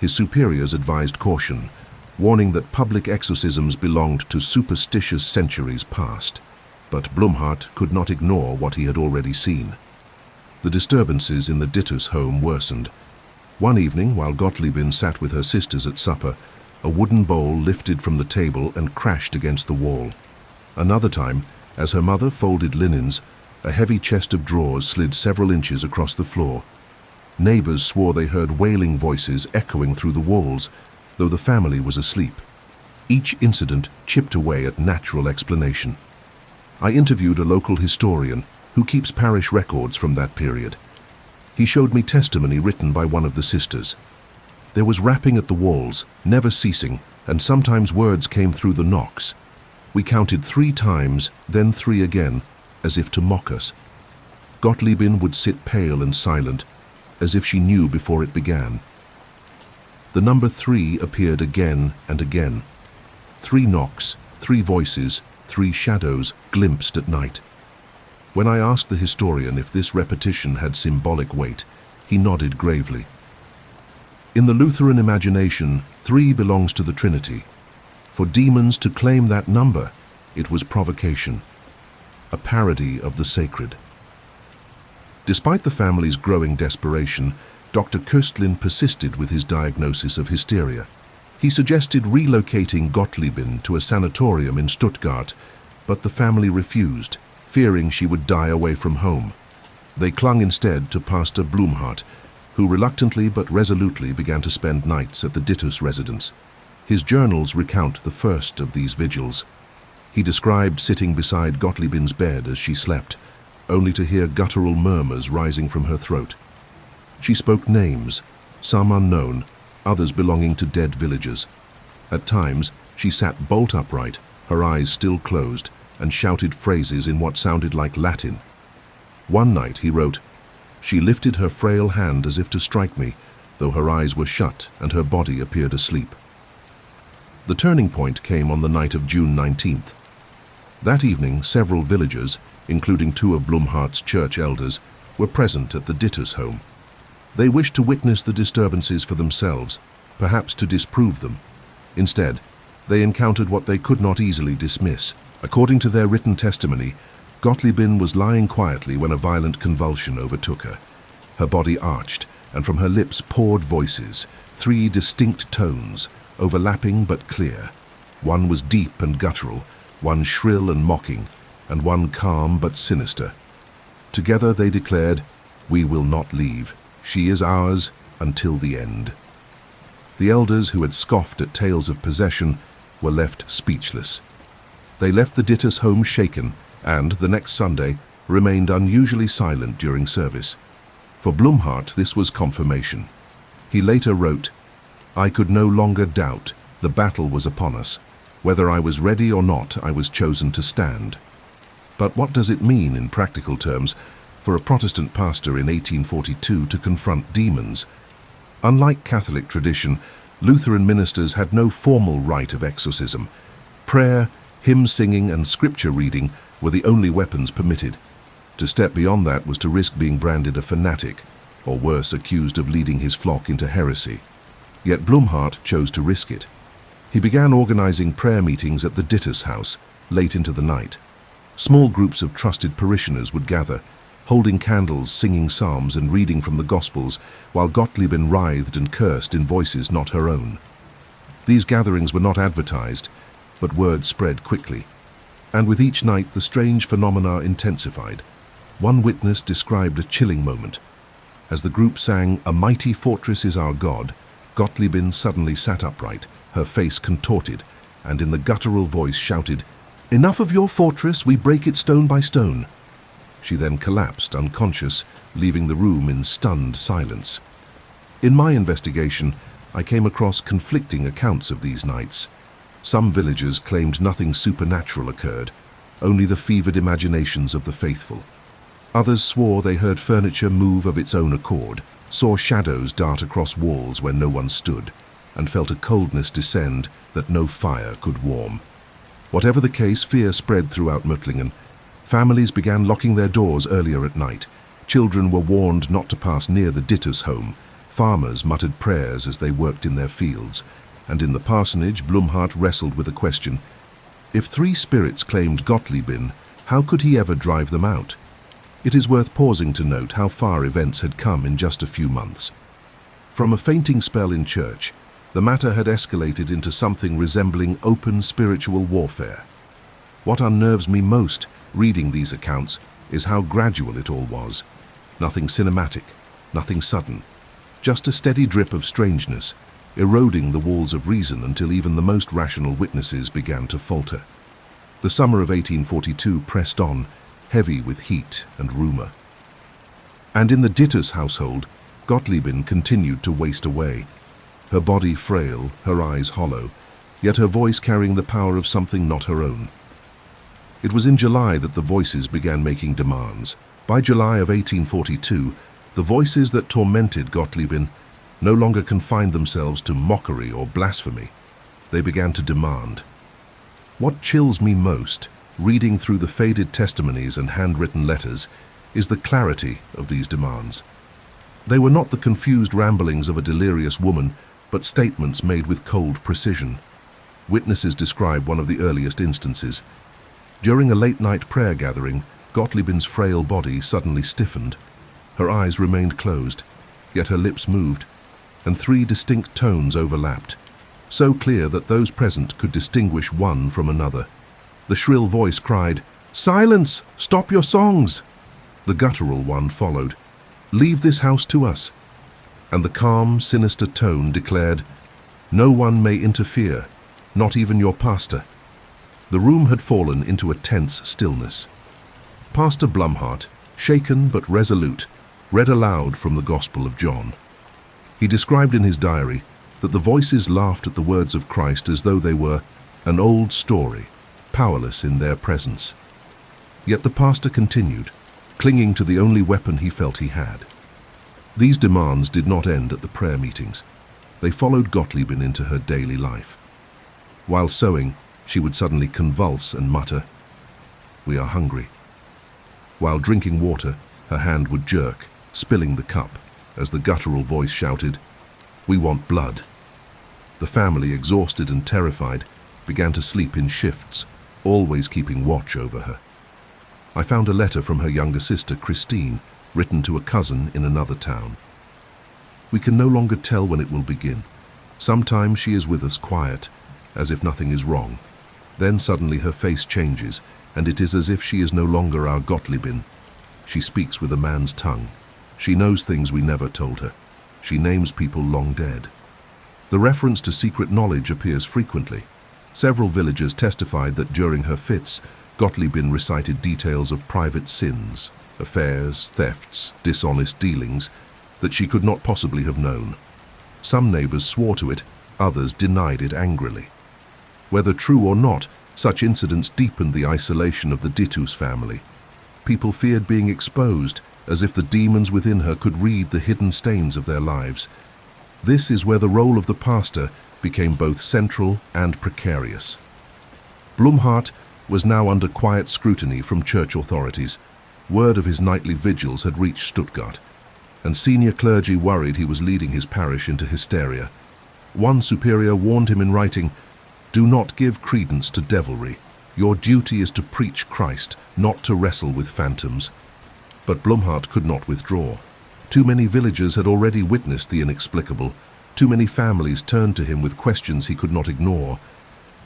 His superiors advised caution, warning that public exorcisms belonged to superstitious centuries past. But Blumhardt could not ignore what he had already seen. The disturbances in the Dittus home worsened. One evening, while Gottliebin sat with her sisters at supper, a wooden bowl lifted from the table and crashed against the wall. Another time, as her mother folded linens, a heavy chest of drawers slid several inches across the floor. Neighbors swore they heard wailing voices echoing through the walls, though the family was asleep. Each incident chipped away at natural explanation. I interviewed a local historian who keeps parish records from that period. He showed me testimony written by one of the sisters. There was rapping at the walls, never ceasing, and sometimes words came through the knocks. We counted 3 times, then 3 again, as if to mock us. Gottliebin would sit pale and silent, as if she knew before it began. The number 3 appeared again and again. 3 knocks, 3 voices, 3 shadows glimpsed at night. When I asked the historian if this repetition had symbolic weight, he nodded gravely. In the Lutheran imagination, 3 belongs to the Trinity. For demons to claim that number, it was provocation, a parody of the sacred. Despite the family's growing desperation, Dr. Köstlin persisted with his diagnosis of hysteria. He suggested relocating Gottliebin to a sanatorium in Stuttgart, but the family refused, fearing she would die away from home. They clung instead to Pastor Blumhardt, who reluctantly but resolutely began to spend nights at the Dittus residence. His journals recount the first of these vigils. He described sitting beside Gottliebin's bed as she slept, only to hear guttural murmurs rising from her throat. She spoke names, some unknown, others belonging to dead villagers. At times, she sat bolt upright, her eyes still closed, and shouted phrases in what sounded like Latin. One night, he wrote, "She lifted her frail hand as if to strike me, though her eyes were shut and her body appeared asleep." The turning point came on the night of June 19th. That evening, several villagers, including 2 of Blumhardt's church elders, were present at the Dittus home. They wished to witness the disturbances for themselves, perhaps to disprove them. Instead, they encountered what they could not easily dismiss. According to their written testimony, Gottliebin was lying quietly when a violent convulsion overtook her. Her body arched, and from her lips poured voices, 3 distinct tones, overlapping but clear. One was deep and guttural, one shrill and mocking, and one calm but sinister. Together they declared, "We will not leave. She is ours until the end." The elders who had scoffed at tales of possession were left speechless. They left the Dittus home shaken and, the next Sunday, remained unusually silent during service. For Blumhardt, this was confirmation. He later wrote, "I could no longer doubt. The battle was upon us. Whether I was ready or not, I was chosen to stand." But what does it mean in practical terms for a Protestant pastor in 1842 to confront demons? Unlike Catholic tradition, Lutheran ministers had no formal rite of exorcism. Prayer, hymn singing, and scripture reading were the only weapons permitted. To step beyond that was to risk being branded a fanatic, or worse, accused of leading his flock into heresy. Yet Blumhardt chose to risk it. He began organizing prayer meetings at the Dittus house, late into the night. Small groups of trusted parishioners would gather, holding candles, singing psalms, and reading from the Gospels, while Gottliebin writhed and cursed in voices not her own. These gatherings were not advertised, but word spread quickly. And with each night, the strange phenomena intensified. One witness described a chilling moment. As the group sang, "A mighty fortress is our God," Gottliebin suddenly sat upright, her face contorted, and in the guttural voice shouted, "Enough of your fortress, we break it stone by stone." She then collapsed, unconscious, leaving the room in stunned silence. In my investigation, I came across conflicting accounts of these nights. Some villagers claimed nothing supernatural occurred, only the fevered imaginations of the faithful. Others swore they heard furniture move of its own accord, saw shadows dart across walls where no one stood. and felt a coldness descend that no fire could warm. Whatever the case, fear spread throughout Möttlingen. Families began locking their doors earlier at night. Children were warned not to pass near the Dittus home. Farmers muttered prayers as they worked in their fields. And in the parsonage, Blumhardt wrestled with a question. If 3 spirits claimed Gottliebin, how could he ever drive them out? It is worth pausing to note how far events had come in just a few months. From a fainting spell in church, the matter had escalated into something resembling open spiritual warfare. What unnerves me most reading these accounts is how gradual it all was. Nothing cinematic, nothing sudden, just a steady drip of strangeness, eroding the walls of reason until even the most rational witnesses began to falter. The summer of 1842 pressed on, heavy with heat and rumor. And in the Dittus household, Gottliebin continued to waste away, her body frail, her eyes hollow, yet her voice carrying the power of something not her own. It was in July that the voices began making demands. By July of 1842, the voices that tormented Gottliebin no longer confined themselves to mockery or blasphemy. They began to demand. What chills me most, reading through the faded testimonies and handwritten letters, is the clarity of these demands. They were not the confused ramblings of a delirious woman, but statements made with cold precision. Witnesses describe one of the earliest instances. During a late-night prayer gathering, Gottliebin's frail body suddenly stiffened. Her eyes remained closed, yet her lips moved, and 3 distinct tones overlapped, so clear that those present could distinguish one from another. The shrill voice cried, "Silence! Stop your songs!" The guttural one followed, "Leave this house to us." And the calm, sinister tone declared, "No one may interfere, not even your pastor." The room had fallen into a tense stillness. Pastor Blumhardt, shaken but resolute, read aloud from the Gospel of John. He described in his diary that the voices laughed at the words of Christ as though they were an old story, powerless in their presence. Yet the pastor continued, clinging to the only weapon he felt he had. These demands did not end at the prayer meetings. They followed Gottliebin into her daily life. While sewing, she would suddenly convulse and mutter, "We are hungry." While drinking water, her hand would jerk, spilling the cup, as the guttural voice shouted, "We want blood." The family, exhausted and terrified, began to sleep in shifts, always keeping watch over her. I found a letter from her younger sister, Christine, written to a cousin in another town. "We can no longer tell when it will begin. Sometimes she is with us quiet, as if nothing is wrong. Then suddenly her face changes, and it is as if she is no longer our Gottliebin. She speaks with a man's tongue. She knows things we never told her. She names people long dead." The reference to secret knowledge appears frequently. Several villagers testified that during her fits, Gottliebin recited details of private sins, affairs, thefts, dishonest dealings that she could not possibly have known. Some neighbors swore to it, others denied it angrily. Whether true or not, such incidents deepened the isolation of the Dittus family. People feared being exposed, as if the demons within her could read the hidden stains of their lives. This is where the role of the pastor became both central and precarious. Blumhardt was now under quiet scrutiny from church authorities. Word of his nightly vigils had reached Stuttgart, and senior clergy worried he was leading his parish into hysteria. One superior warned him in writing, "Do not give credence to devilry. Your duty is to preach Christ, not to wrestle with phantoms." But Blumhardt could not withdraw. Too many villagers had already witnessed the inexplicable. Too many families turned to him with questions he could not ignore.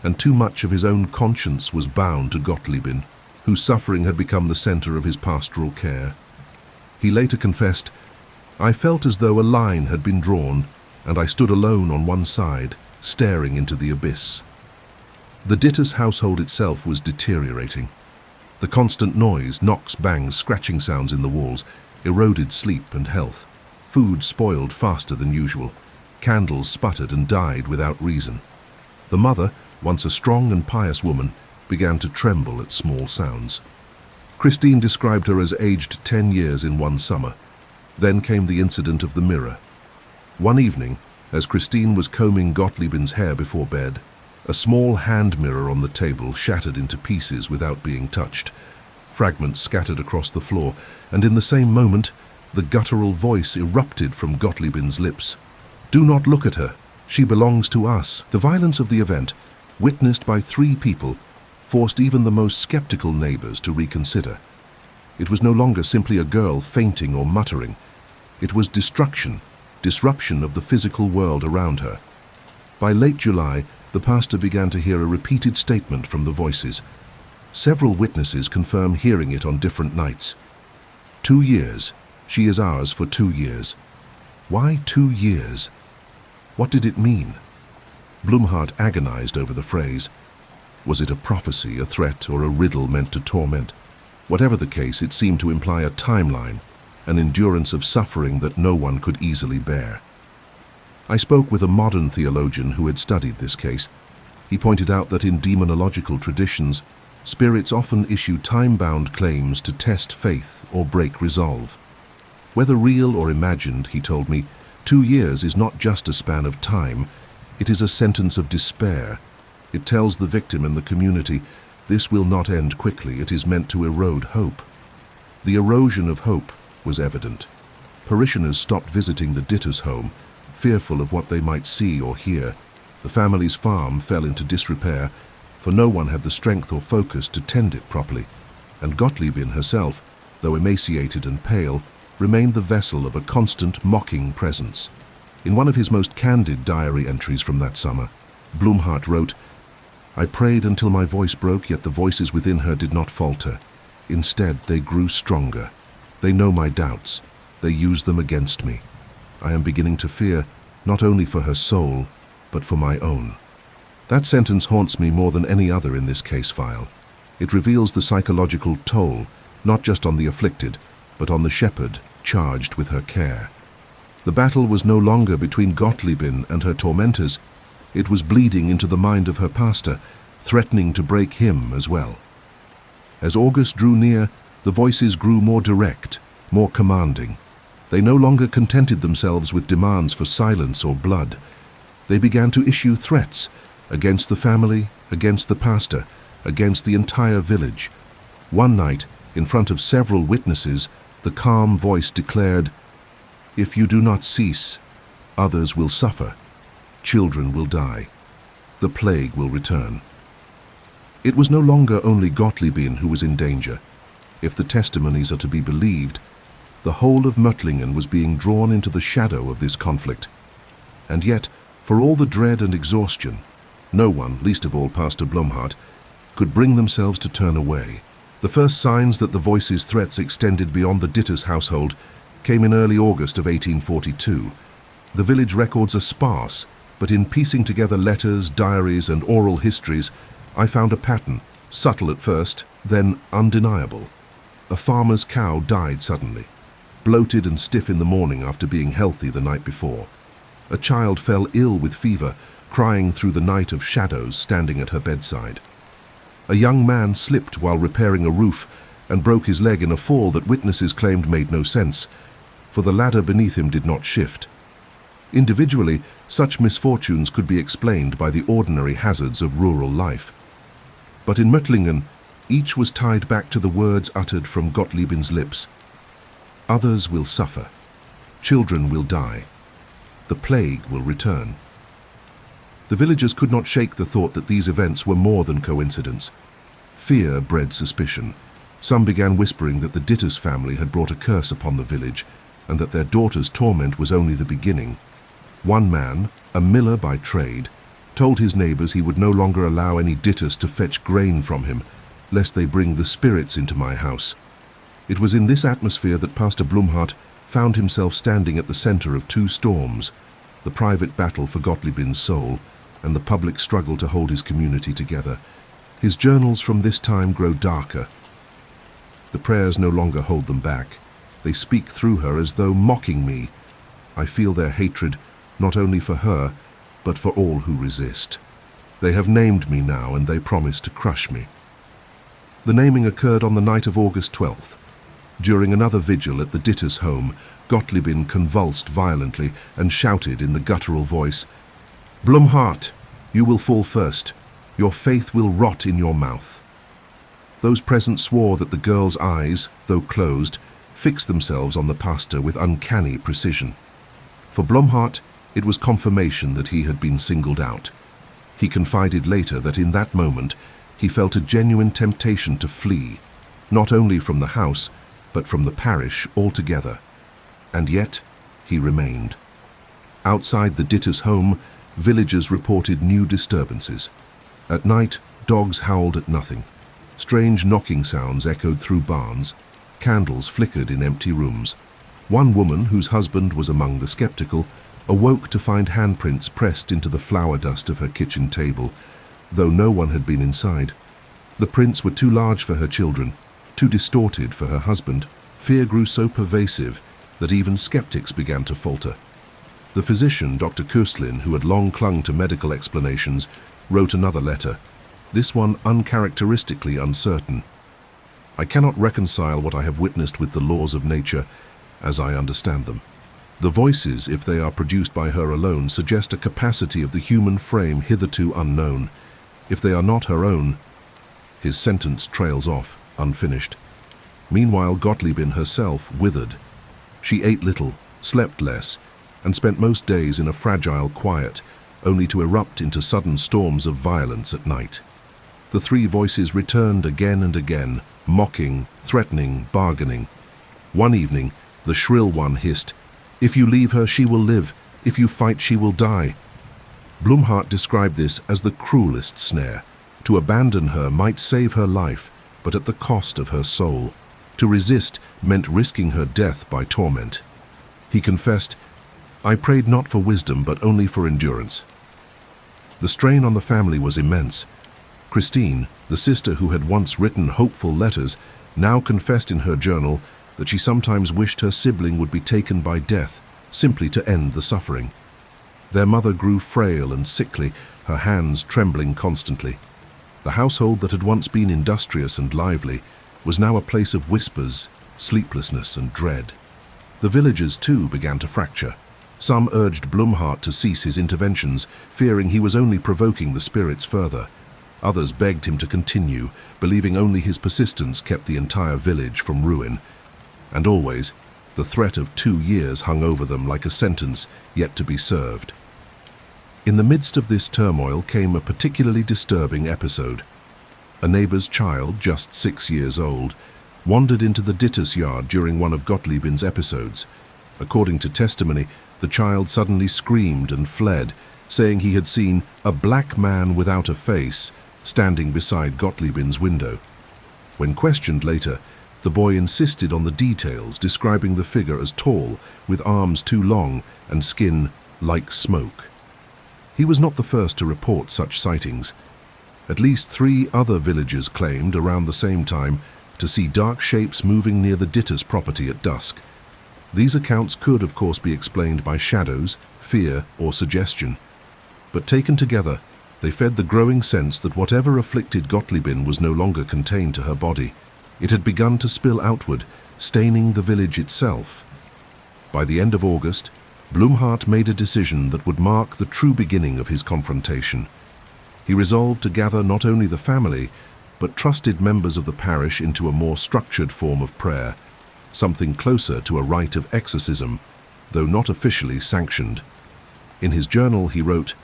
And too much of his own conscience was bound to Gottliebin, whose suffering had become the center of his pastoral care. He later confessed, "I felt as though a line had been drawn, and I stood alone on one side, staring into the abyss." The Dittus household itself was deteriorating. The constant noise, knocks, bangs, scratching sounds in the walls, eroded sleep and health. Food spoiled faster than usual. Candles sputtered and died without reason. The mother, once a strong and pious woman, began to tremble at small sounds. Christine described her as aged 10 years in one summer. Then came the incident of the mirror. One evening, As Christine was combing Gottlieb's hair before bed, a small hand mirror on the table shattered into pieces without being touched. Fragments scattered across the floor, and in the same moment, the guttural voice erupted from Gottlieb's lips. "Do not look at her. She belongs to us." The violence of the event, witnessed by 3 people, forced even the most skeptical neighbors to reconsider. It was no longer simply a girl fainting or muttering. It was destruction, disruption of the physical world around her. By late July, the pastor began to hear a repeated statement from the voices. Several witnesses confirm hearing it on different nights. 2 years. She is ours for 2 years. Why 2 years? What did it mean? Blumhardt agonized over the phrase. Was it a prophecy, a threat, or a riddle meant to torment? Whatever the case, it seemed to imply a timeline, an endurance of suffering that no one could easily bear. I spoke with a modern theologian who had studied this case. He pointed out that in demonological traditions, spirits often issue time-bound claims to test faith or break resolve. Whether real or imagined, he told me, 2 years is not just a span of time, it is a sentence of despair. It tells the victim and the community, this will not end quickly, it is meant to erode hope. The erosion of hope was evident. Parishioners stopped visiting the Ditter's home, fearful of what they might see or hear. The family's farm fell into disrepair, for no one had the strength or focus to tend it properly, and Gottliebin herself, though emaciated and pale, remained the vessel of a constant, mocking presence. In one of his most candid diary entries from that summer, Blumhardt wrote, "I prayed until my voice broke, yet the voices within her did not falter. Instead, they grew stronger. They know my doubts. They use them against me. I am beginning to fear, not only for her soul, but for my own." That sentence haunts me more than any other in this case file. It reveals the psychological toll, not just on the afflicted, but on the shepherd charged with her care. The battle was no longer between Gottliebin and her tormentors. It was bleeding into the mind of her pastor, threatening to break him as well. As August drew near, the voices grew more direct, more commanding. They no longer contented themselves with demands for silence or blood. They began to issue threats against the family, against the pastor, against the entire village. One night, in front of several witnesses, the calm voice declared, "If you do not cease, others will suffer. Children will die. The plague will return." It was no longer only Gottliebin who was in danger. If the testimonies are to be believed, the whole of Möttlingen was being drawn into the shadow of this conflict. And yet, for all the dread and exhaustion, no one, least of all Pastor Blumhardt, could bring themselves to turn away. The first signs that the voices' threats extended beyond the Ditter's household came in early August of 1842. The village records are sparse, but in piecing together letters, diaries, and oral histories, I found a pattern, subtle at first, then undeniable. A farmer's cow died suddenly, bloated and stiff in the morning after being healthy the night before. A child fell ill with fever, crying through the night of shadows standing at her bedside. A young man slipped while repairing a roof and broke his leg in a fall that witnesses claimed made no sense, for the ladder beneath him did not shift. Individually, such misfortunes could be explained by the ordinary hazards of rural life. But in Möttlingen, each was tied back to the words uttered from Gottliebin's lips. Others will suffer. Children will die. The plague will return. The villagers could not shake the thought that these events were more than coincidence. Fear bred suspicion. Some began whispering that the Ditter's family had brought a curse upon the village, and that their daughter's torment was only the beginning. One man, a miller by trade, told his neighbors he would no longer allow any Ditters to fetch grain from him, lest they bring the spirits into my house. It was in this atmosphere that Pastor Blumhardt found himself standing at the center of 2 storms, the private battle for Gottliebin's soul and the public struggle to hold his community together. His journals from this time grow darker. The prayers no longer hold them back. They speak through her as though mocking me. I feel their hatred, not only for her, but for all who resist. They have named me now, and they promise to crush me. The naming occurred on the night of August 12th. During another vigil at the Ditter's home, Gottliebin convulsed violently and shouted in the guttural voice, "Blumhardt, you will fall first. Your faith will rot in your mouth." Those present swore that the girl's eyes, though closed, fixed themselves on the pastor with uncanny precision. For Blumhardt, it was confirmation that he had been singled out. He confided later that in that moment he felt a genuine temptation to flee, not only from the house, but from the parish altogether. And yet, he remained. Outside the Ditter's home, villagers reported new disturbances. At night, dogs howled at nothing. Strange knocking sounds echoed through barns. Candles flickered in empty rooms. One woman, whose husband was among the skeptical, awoke to find handprints pressed into the flour dust of her kitchen table, though no one had been inside. The prints were too large for her children, too distorted for her husband. Fear grew so pervasive that even skeptics began to falter. The physician, Dr. Köstlin, who had long clung to medical explanations, wrote another letter, this one uncharacteristically uncertain. "I cannot reconcile what I have witnessed with the laws of nature as I understand them. The voices, if they are produced by her alone, suggest a capacity of the human frame hitherto unknown. If they are not her own..." His sentence trails off, unfinished. Meanwhile, Gottliebin herself withered. She ate little, slept less, and spent most days in a fragile quiet, only to erupt into sudden storms of violence at night. The three voices returned again and again, mocking, threatening, bargaining. One evening, the shrill one hissed, "If you leave her, she will live. If you fight, she will die." Blumhardt described this as the cruelest snare. To abandon her might save her life, but at the cost of her soul. To resist meant risking her death by torment. He confessed, "I prayed not for wisdom, but only for endurance." The strain on the family was immense. Christine, the sister who had once written hopeful letters, now confessed in her journal that she sometimes wished her sibling would be taken by death, simply to end the suffering. Their mother grew frail and sickly, her hands trembling constantly. The household that had once been industrious and lively was now a place of whispers, sleeplessness, and dread. The villagers, too, began to fracture. Some urged Blumhardt to cease his interventions, fearing he was only provoking the spirits further. Others begged him to continue, believing only his persistence kept the entire village from ruin. And always, the threat of 2 years hung over them like a sentence yet to be served. In the midst of this turmoil came a particularly disturbing episode. A neighbor's child, just 6 years old, wandered into the Ditter's yard during one of Gottliebin's episodes. According to testimony, the child suddenly screamed and fled, saying he had seen a black man without a face standing beside Gottliebin's window. When questioned later, the boy insisted on the details, describing the figure as tall, with arms too long and skin like smoke. He was not the first to report such sightings. At least 3 other villagers claimed, around the same time, to see dark shapes moving near the Ditter's property at dusk. These accounts could, of course, be explained by shadows, fear, or suggestion. But taken together, they fed the growing sense that whatever afflicted Gottliebin was no longer contained to her body. It had begun to spill outward, staining the village itself. By the end of August, Blumhardt made a decision that would mark the true beginning of his confrontation. He resolved to gather not only the family, but trusted members of the parish into a more structured form of prayer, something closer to a rite of exorcism, though not officially sanctioned. In his journal he wrote,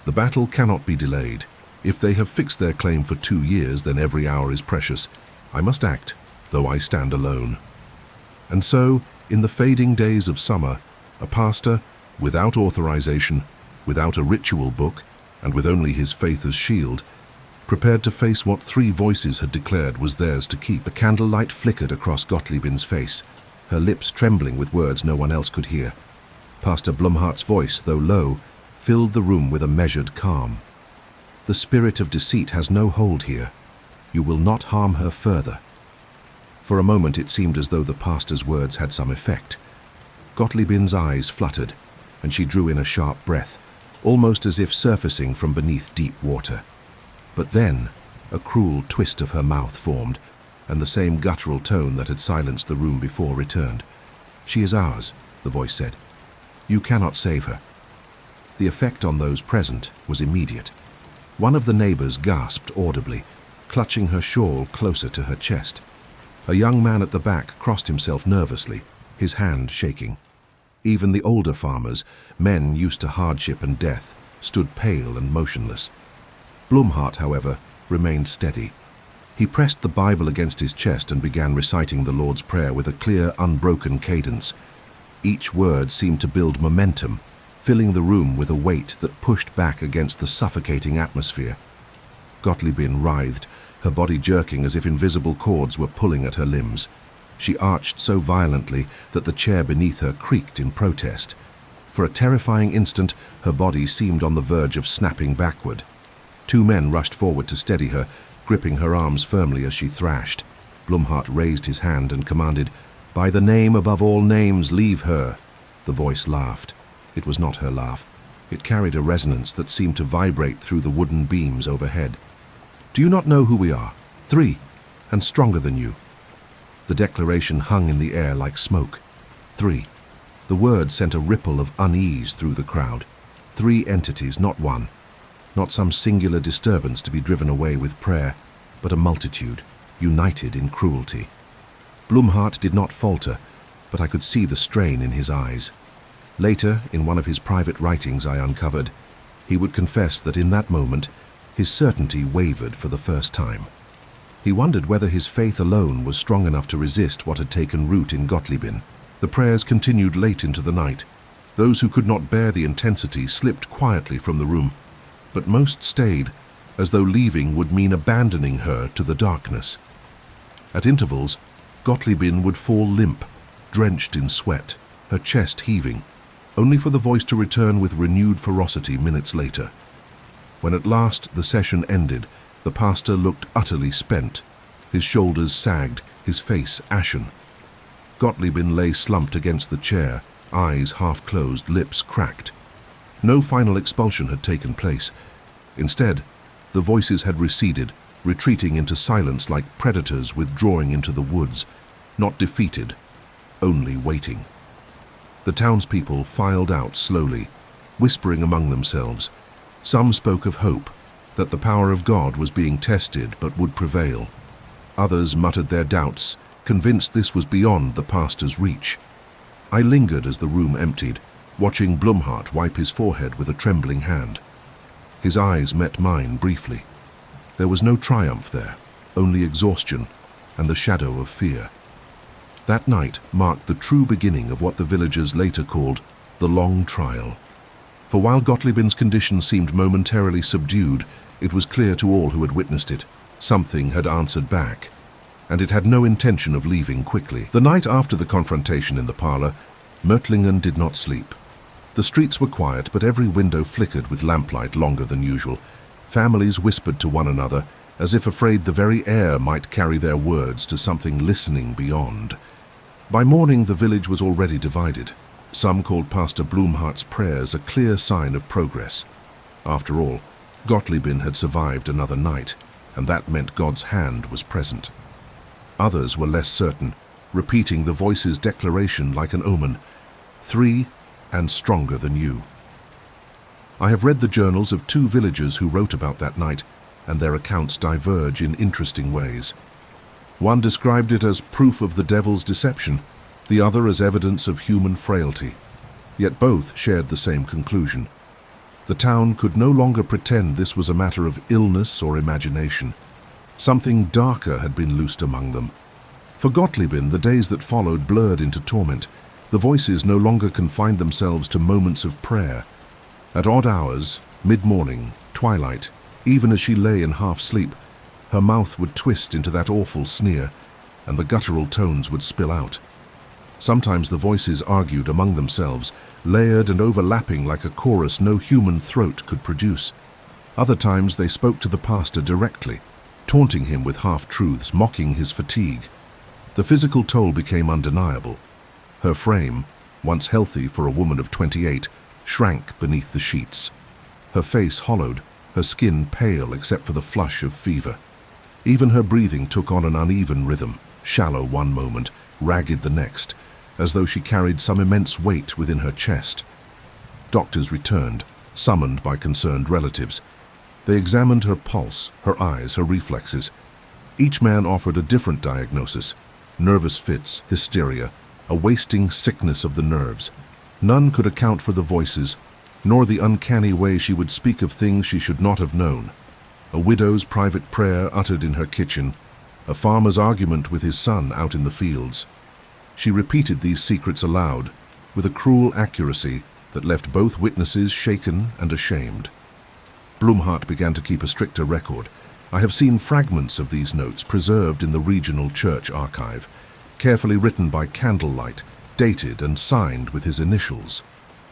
"The battle cannot be delayed. If they have fixed their claim for 2 years, then every hour is precious. I must act, though I stand alone." And so, in the fading days of summer, a pastor, without authorization, without a ritual book, and with only his faith as shield, prepared to face what 3 voices had declared was theirs to keep. The candlelight flickered across Gottliebin's face, her lips trembling with words no one else could hear. Pastor Blumhardt's voice, though low, filled the room with a measured calm. "The spirit of deceit has no hold here. You will not harm her further." For a moment it seemed as though the pastor's words had some effect. Gottliebin's eyes fluttered, and she drew in a sharp breath, almost as if surfacing from beneath deep water. But then, a cruel twist of her mouth formed. and the same guttural tone that had silenced the room before returned. "She is ours," the voice said. "You cannot save her." The effect on those present was immediate. One of the neighbors gasped audibly, clutching her shawl closer to her chest. A young man at the back crossed himself nervously, his hand shaking. Even the older farmers, men used to hardship and death, stood pale and motionless. Blumhardt, however, remained steady. He pressed the Bible against his chest and began reciting the Lord's Prayer with a clear, unbroken cadence. Each word seemed to build momentum, filling the room with a weight that pushed back against the suffocating atmosphere. Gottliebin writhed, her body jerking as if invisible cords were pulling at her limbs. She arched so violently that the chair beneath her creaked in protest. For a terrifying instant, her body seemed on the verge of snapping backward. Two men rushed forward to steady her, gripping her arms firmly as she thrashed. Blumhardt raised his hand and commanded, "By the name above all names, leave her." The voice laughed. It was not her laugh. It carried a resonance that seemed to vibrate through the wooden beams overhead. "Do you not know who we are? 3, and stronger than you." The declaration hung in the air like smoke. 3. The word sent a ripple of unease through the crowd. 3 entities, not one. Not some singular disturbance to be driven away with prayer, but a multitude, united in cruelty. Blumhardt did not falter, but I could see the strain in his eyes. Later, in one of his private writings I uncovered, he would confess that in that moment, his certainty wavered for the first time. He wondered whether his faith alone was strong enough to resist what had taken root in Gottliebin. The prayers continued late into the night. Those who could not bear the intensity slipped quietly from the room, but most stayed, as though leaving would mean abandoning her to the darkness. At intervals, Gottliebin would fall limp, drenched in sweat, her chest heaving, only for the voice to return with renewed ferocity minutes later. When at last the session ended, the pastor looked utterly spent. His shoulders sagged, his face ashen. Gottliebin lay slumped against the chair, eyes half closed, lips cracked. No final expulsion had taken place. Instead, the voices had receded, retreating into silence like predators withdrawing into the woods, not defeated, only waiting. The townspeople filed out slowly, whispering among themselves. Some spoke of hope, that the power of God was being tested but would prevail. Others muttered their doubts, convinced this was beyond the pastor's reach. I lingered as the room emptied, watching Blumhardt wipe his forehead with a trembling hand. His eyes met mine briefly. There was no triumph there, only exhaustion and the shadow of fear. That night marked the true beginning of what the villagers later called the long trial. For while Gottliebin's condition seemed momentarily subdued, it was clear to all who had witnessed it, something had answered back, and it had no intention of leaving quickly. The night after the confrontation in the parlor, Mörtlingen did not sleep. The streets were quiet, but every window flickered with lamplight longer than usual. Families whispered to one another, as if afraid the very air might carry their words to something listening beyond. By morning, the village was already divided. Some called Pastor Blumhardt's prayers a clear sign of progress. After all, Gottliebin had survived another night, and that meant God's hand was present. Others were less certain, repeating the voice's declaration like an omen. 3, and stronger than you. I have read the journals of 2 villagers who wrote about that night, and their accounts diverge in interesting ways. One described it as proof of the devil's deception, the other as evidence of human frailty. Yet both shared the same conclusion. The town could no longer pretend this was a matter of illness or imagination. Something darker had been loosed among them. For Gottliebin, the days that followed blurred into torment. The voices no longer confined themselves to moments of prayer. At odd hours, mid-morning, twilight, even as she lay in half-sleep, her mouth would twist into that awful sneer, and the guttural tones would spill out. Sometimes the voices argued among themselves, layered and overlapping like a chorus no human throat could produce. Other times they spoke to the pastor directly, taunting him with half-truths, mocking his fatigue. The physical toll became undeniable. Her frame, once healthy for a woman of 28, shrank beneath the sheets. Her face hollowed, her skin pale except for the flush of fever. Even her breathing took on an uneven rhythm, shallow one moment, ragged the next, as though she carried some immense weight within her chest. Doctors returned, summoned by concerned relatives. They examined her pulse, her eyes, her reflexes. Each man offered a different diagnosis: nervous fits, hysteria, a wasting sickness of the nerves. None could account for the voices, nor the uncanny way she would speak of things she should not have known. A widow's private prayer uttered in her kitchen, a farmer's argument with his son out in the fields. She repeated these secrets aloud, with a cruel accuracy that left both witnesses shaken and ashamed. Blumhardt began to keep a stricter record. I have seen fragments of these notes preserved in the regional church archive, carefully written by candlelight, dated and signed with his initials.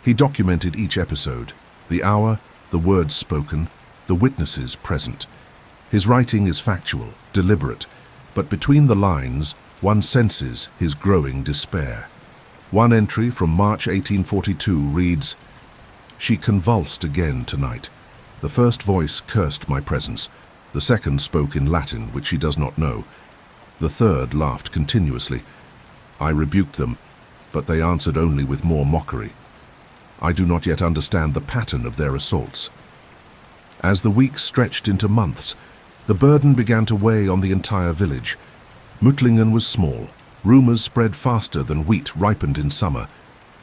He documented each episode, the hour, the words spoken, the witnesses present. His writing is factual, deliberate, but between the lines, one senses his growing despair. One entry from March 1842 reads, "She convulsed again tonight. The first voice cursed my presence. The second spoke in Latin, which she does not know. The third laughed continuously. I rebuked them, but they answered only with more mockery. I do not yet understand the pattern of their assaults." As the weeks stretched into months, the burden began to weigh on the entire village. Muttlingen was small. Rumors spread faster than wheat ripened in summer.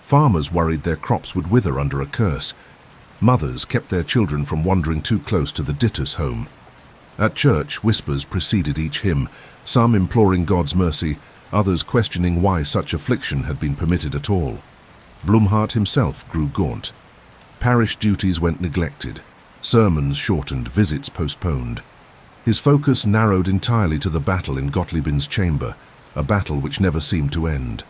Farmers worried their crops would wither under a curse. Mothers kept their children from wandering too close to the Dittus home. At church, whispers preceded each hymn, some imploring God's mercy, others questioning why such affliction had been permitted at all. Blumhardt himself grew gaunt. Parish duties went neglected. Sermons shortened, visits postponed. His focus narrowed entirely to the battle in Gottliebin's chamber, a battle which never seemed to end.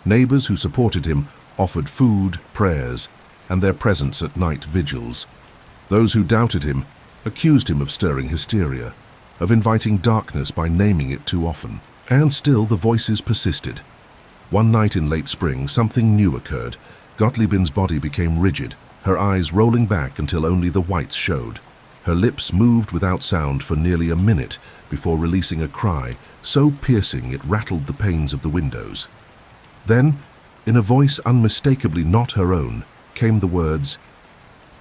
Neighbors who supported him offered food, prayers, and their presence at night vigils. Those who doubted him accused him of stirring hysteria, of inviting darkness by naming it too often. And still the voices persisted. One night in late spring, something new occurred. Gottliebin's body became rigid, her eyes rolling back until only the whites showed. Her lips moved without sound for nearly a minute before releasing a cry so piercing it rattled the panes of the windows. Then, in a voice unmistakably not her own, came the words,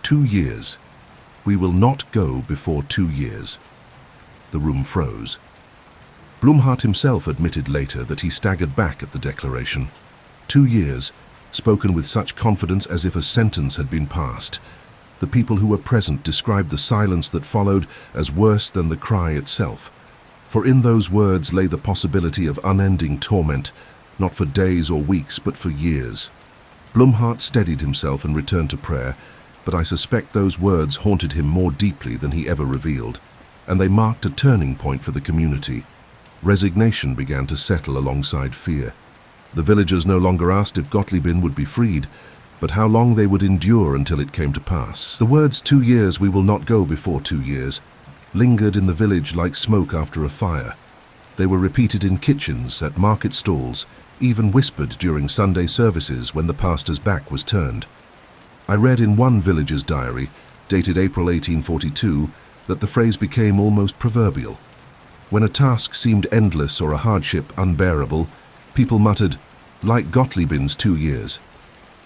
2 years. We will not go before 2 years. The room froze. Blumhardt himself admitted later that he staggered back at the declaration. 2 years, spoken with such confidence as if a sentence had been passed. The people who were present described the silence that followed as worse than the cry itself. For in those words lay the possibility of unending torment, not for days or weeks, but for years. Blumhardt steadied himself and returned to prayer, but I suspect those words haunted him more deeply than he ever revealed, and they marked a turning point for the community. Resignation began to settle alongside fear. The villagers no longer asked if Gottliebin would be freed, but how long they would endure until it came to pass. The words 2 years, we will not go before 2 years, lingered in the village like smoke after a fire. They were repeated in kitchens, at market stalls, even whispered during Sunday services when the pastor's back was turned. I read in one villager's diary, dated April 1842, that the phrase became almost proverbial. When a task seemed endless or a hardship unbearable, people muttered, like Gottliebin's 2 years.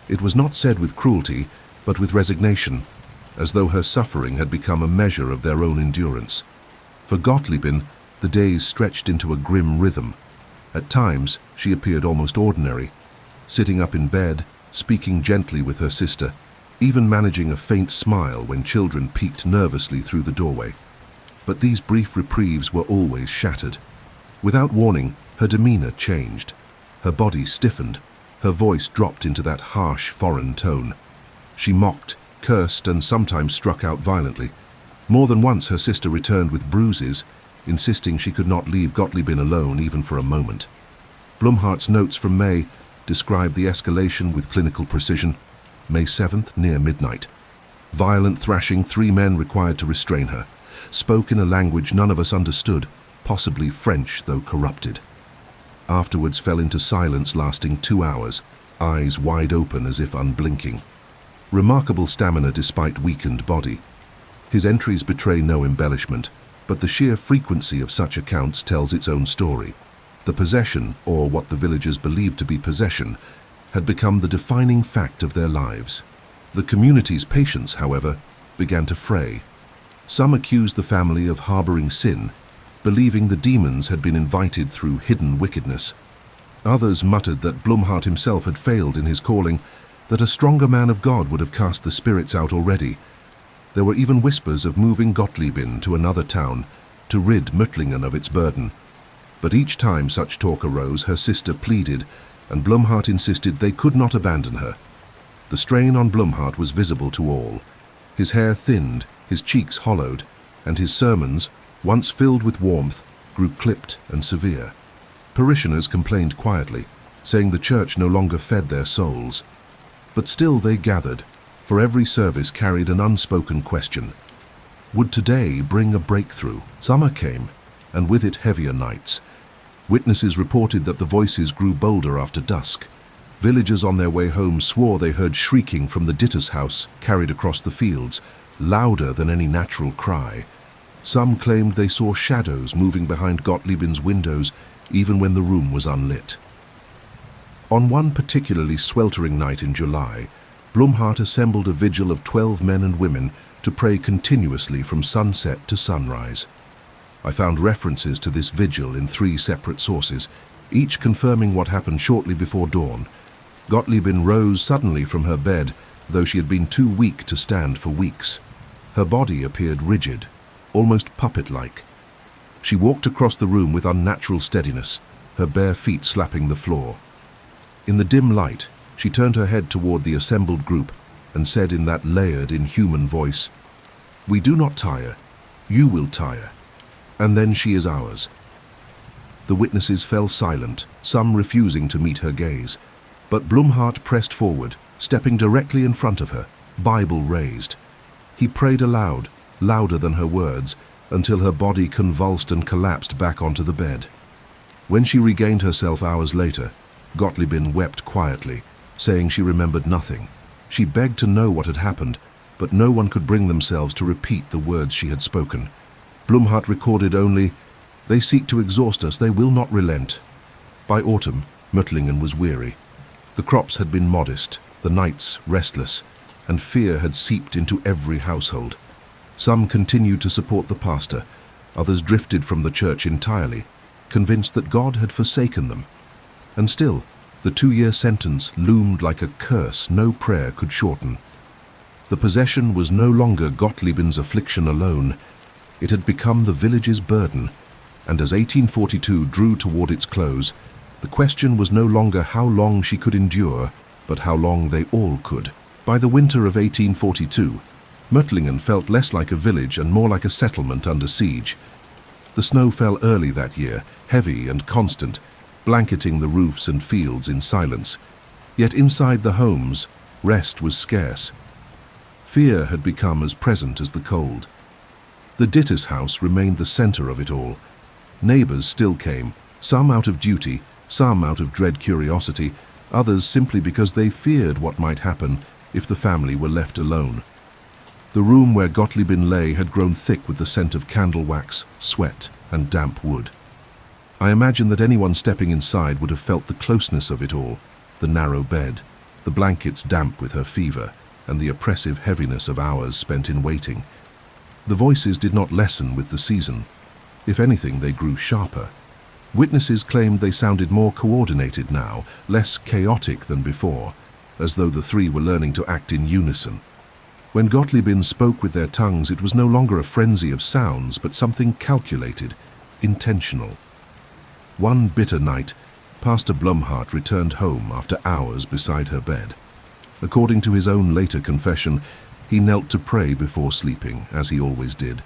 It was not said with cruelty, but with resignation, as though her suffering had become a measure of their own endurance. For Gottliebin, the days stretched into a grim rhythm. At times, she appeared almost ordinary, sitting up in bed, speaking gently with her sister, even managing a faint smile when children peeked nervously through the doorway. But these brief reprieves were always shattered. Without warning, her demeanor changed. Her body stiffened. Her voice dropped into that harsh, foreign tone. She mocked, cursed, and sometimes struck out violently. More than once her sister returned with bruises, insisting she could not leave Gottliebin alone even for a moment. Blumhardt's notes from May describe the escalation with clinical precision. May 7th, near midnight. Violent thrashing, 3 men required to restrain her. Spoke in a language none of us understood, possibly French, though corrupted. Afterwards fell into silence lasting 2 hours, eyes wide open as if unblinking. Remarkable stamina despite weakened body. His entries betray no embellishment. But the sheer frequency of such accounts tells its own story. The possession, or what the villagers believed to be possession, had become the defining fact of their lives. The community's patience, however, began to fray. Some accused the family of harboring sin, believing the demons had been invited through hidden wickedness. Others muttered that Blumhardt himself had failed in his calling, that a stronger man of God would have cast the spirits out already. There were even whispers of moving Gottliebin to another town to rid Möttlingen of its burden. But each time such talk arose, her sister pleaded, and Blumhardt insisted they could not abandon her. The strain on Blumhardt was visible to all. His hair thinned, his cheeks hollowed, and his sermons, once filled with warmth, grew clipped and severe. Parishioners complained quietly, saying the church no longer fed their souls. But still they gathered, for every service carried an unspoken question. Would today bring a breakthrough? Summer came, and with it heavier nights. Witnesses reported that the voices grew bolder after dusk. Villagers on their way home swore they heard shrieking from the Ditter's house carried across the fields, louder than any natural cry. Some claimed they saw shadows moving behind Gottliebin's windows even when the room was unlit. On one particularly sweltering night in July, Blumhardt assembled a vigil of 12 men and women to pray continuously from sunset to sunrise. I found references to this vigil in 3 separate sources, each confirming what happened shortly before dawn. Gottliebin rose suddenly from her bed, though she had been too weak to stand for weeks. Her body appeared rigid, almost puppet-like. She walked across the room with unnatural steadiness, her bare feet slapping the floor. In the dim light, she turned her head toward the assembled group and said in that layered, inhuman voice, "We do not tire. You will tire. And then she is ours." The witnesses fell silent, some refusing to meet her gaze. But Blumhardt pressed forward, stepping directly in front of her, Bible raised. He prayed aloud, louder than her words, until her body convulsed and collapsed back onto the bed. When she regained herself hours later, Gottliebin wept quietly, saying she remembered nothing. She begged to know what had happened, but no one could bring themselves to repeat the words she had spoken. Blumhardt recorded only, "They seek to exhaust us, they will not relent." By autumn, Möttlingen was weary. The crops had been modest, the nights restless, and fear had seeped into every household. Some continued to support the pastor, others drifted from the church entirely, convinced that God had forsaken them. And still, the 2-year sentence loomed like a curse no prayer could shorten. The possession was no longer Gottliebin's affliction alone. It had become the village's burden, and as 1842 drew toward its close, the question was no longer how long she could endure, but how long they all could. By the winter of 1842, Möttlingen felt less like a village and more like a settlement under siege. The snow fell early that year, heavy and constant, blanketing the roofs and fields in silence. Yet inside the homes, rest was scarce. Fear had become as present as the cold. The Ditter's house remained the center of it all. Neighbors still came, some out of duty, some out of dread curiosity, others simply because they feared what might happen if the family were left alone. The room where Gottliebin lay had grown thick with the scent of candle wax, sweat, and damp wood. I imagine that anyone stepping inside would have felt the closeness of it all, the narrow bed, the blankets damp with her fever, and the oppressive heaviness of hours spent in waiting. The voices did not lessen with the season. If anything, they grew sharper. Witnesses claimed they sounded more coordinated now, less chaotic than before, as though the 3 were learning to act in unison. When Gottliebin spoke with their tongues, it was no longer a frenzy of sounds, but something calculated, intentional. One bitter night, Pastor Blumhardt returned home after hours beside her bed. According to his own later confession, he knelt to pray before sleeping, as he always did.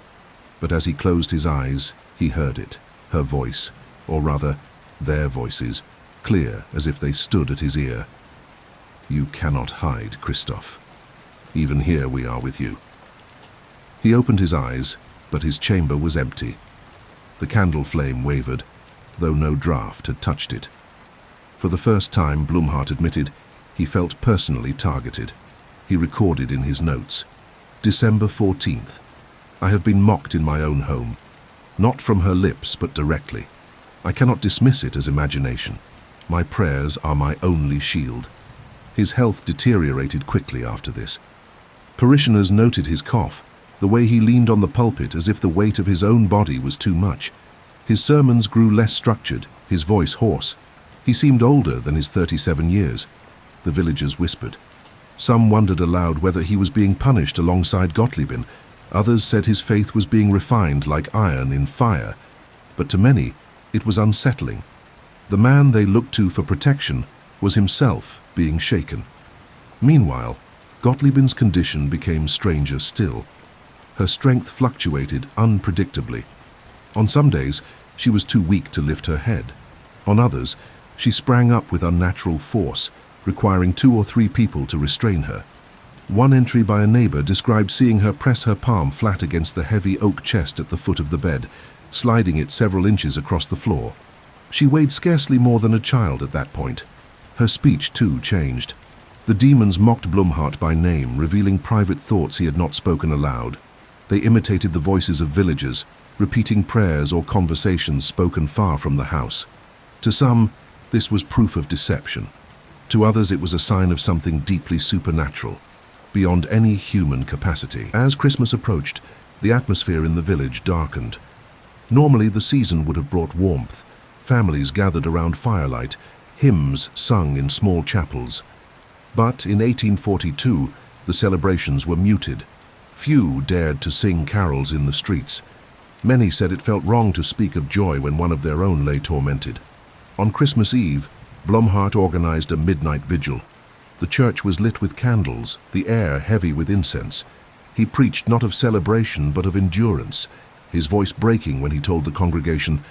But as he closed his eyes, he heard it, her voice, or rather, their voices, clear as if they stood at his ear. "You cannot hide, Christoph. Even here we are with you." He opened his eyes, but his chamber was empty. The candle flame wavered, though no draught had touched it. For the first time, Blumhardt admitted, he felt personally targeted. He recorded in his notes, "December 14th. I have been mocked in my own home. not from her lips but directly. I cannot dismiss it as imagination. My prayers are my only shield. His health deteriorated quickly after this. Parishioners noted his cough, the way he leaned on the pulpit as if the weight of his own body was too much. His sermons grew less structured, his voice hoarse. He seemed older than his 37 years. The villagers whispered. Some wondered aloud whether he was being punished alongside Gottliebin. Others said his faith was being refined like iron in fire. But to many, it was unsettling. The man they looked to for protection was himself being shaken. Meanwhile, Gottliebin's condition became stranger still. Her strength fluctuated unpredictably. On some days, she was too weak to lift her head. On others, she sprang up with unnatural force, requiring 2 or 3 people to restrain her. One entry by a neighbor described seeing her press her palm flat against the heavy oak chest at the foot of the bed, sliding it several inches across the floor. She weighed scarcely more than a child at that point. Her speech, too, changed. The demons mocked Blumhardt by name, revealing private thoughts he had not spoken aloud. They imitated the voices of villagers, repeating prayers or conversations spoken far from the house. To some, this was proof of deception. To others, it was a sign of something deeply supernatural, beyond any human capacity. As Christmas approached, the atmosphere in the village darkened. Normally, the season would have brought warmth. Families gathered around firelight, hymns sung in small chapels. But in 1842, the celebrations were muted. Few dared to sing carols in the streets. Many said it felt wrong to speak of joy when one of their own lay tormented. On Christmas Eve, Blumhardt organized a midnight vigil. The church was lit with candles, the air heavy with incense. He preached not of celebration but of endurance, his voice breaking when he told the congregation,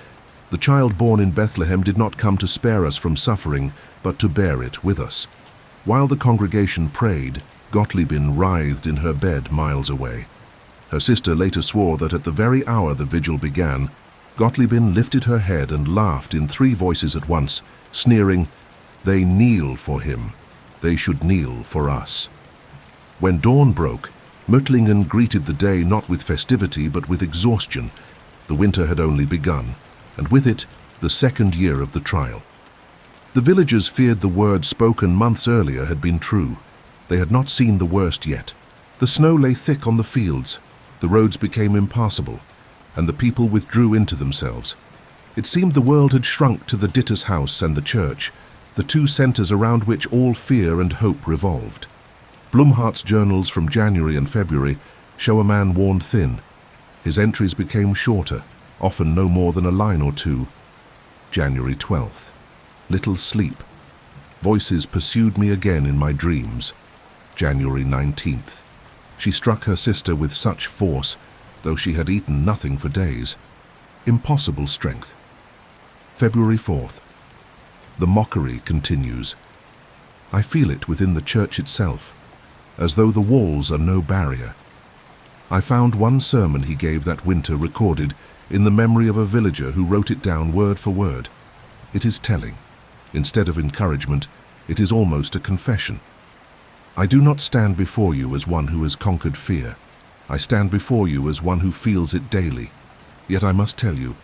"The child born in Bethlehem did not come to spare us from suffering, but to bear it with us." While the congregation prayed, Gottliebin writhed in her bed miles away. Her sister later swore that at the very hour the vigil began, Gottliebin lifted her head and laughed in 3 voices at once, sneering, "They kneel for him. They should kneel for us." When dawn broke, Möttlingen greeted the day not with festivity but with exhaustion. The winter had only begun, and with it, the 2nd year of the trial. The villagers feared the word spoken months earlier had been true. They had not seen the worst yet. The snow lay thick on the fields, the roads became impassable, and the people withdrew into themselves. It seemed the world had shrunk to the Ditter's house and the church, the 2 centers around which all fear and hope revolved. Blumhardt's journals from January and February show a man worn thin. His entries became shorter, often no more than a line or 2. January 12th. Little sleep. Voices pursued me again in my dreams. January 19th. She struck her sister with such force, though she had eaten nothing for days. Impossible strength. February 4th. The mockery continues. I feel it within the church itself, as though the walls are no barrier. I found one sermon he gave that winter recorded in the memory of a villager who wrote it down word for word. It is telling. Instead of encouragement, it is almost a confession. I do not stand before you as one who has conquered fear. I stand before you as one who feels it daily. Yet I must tell you,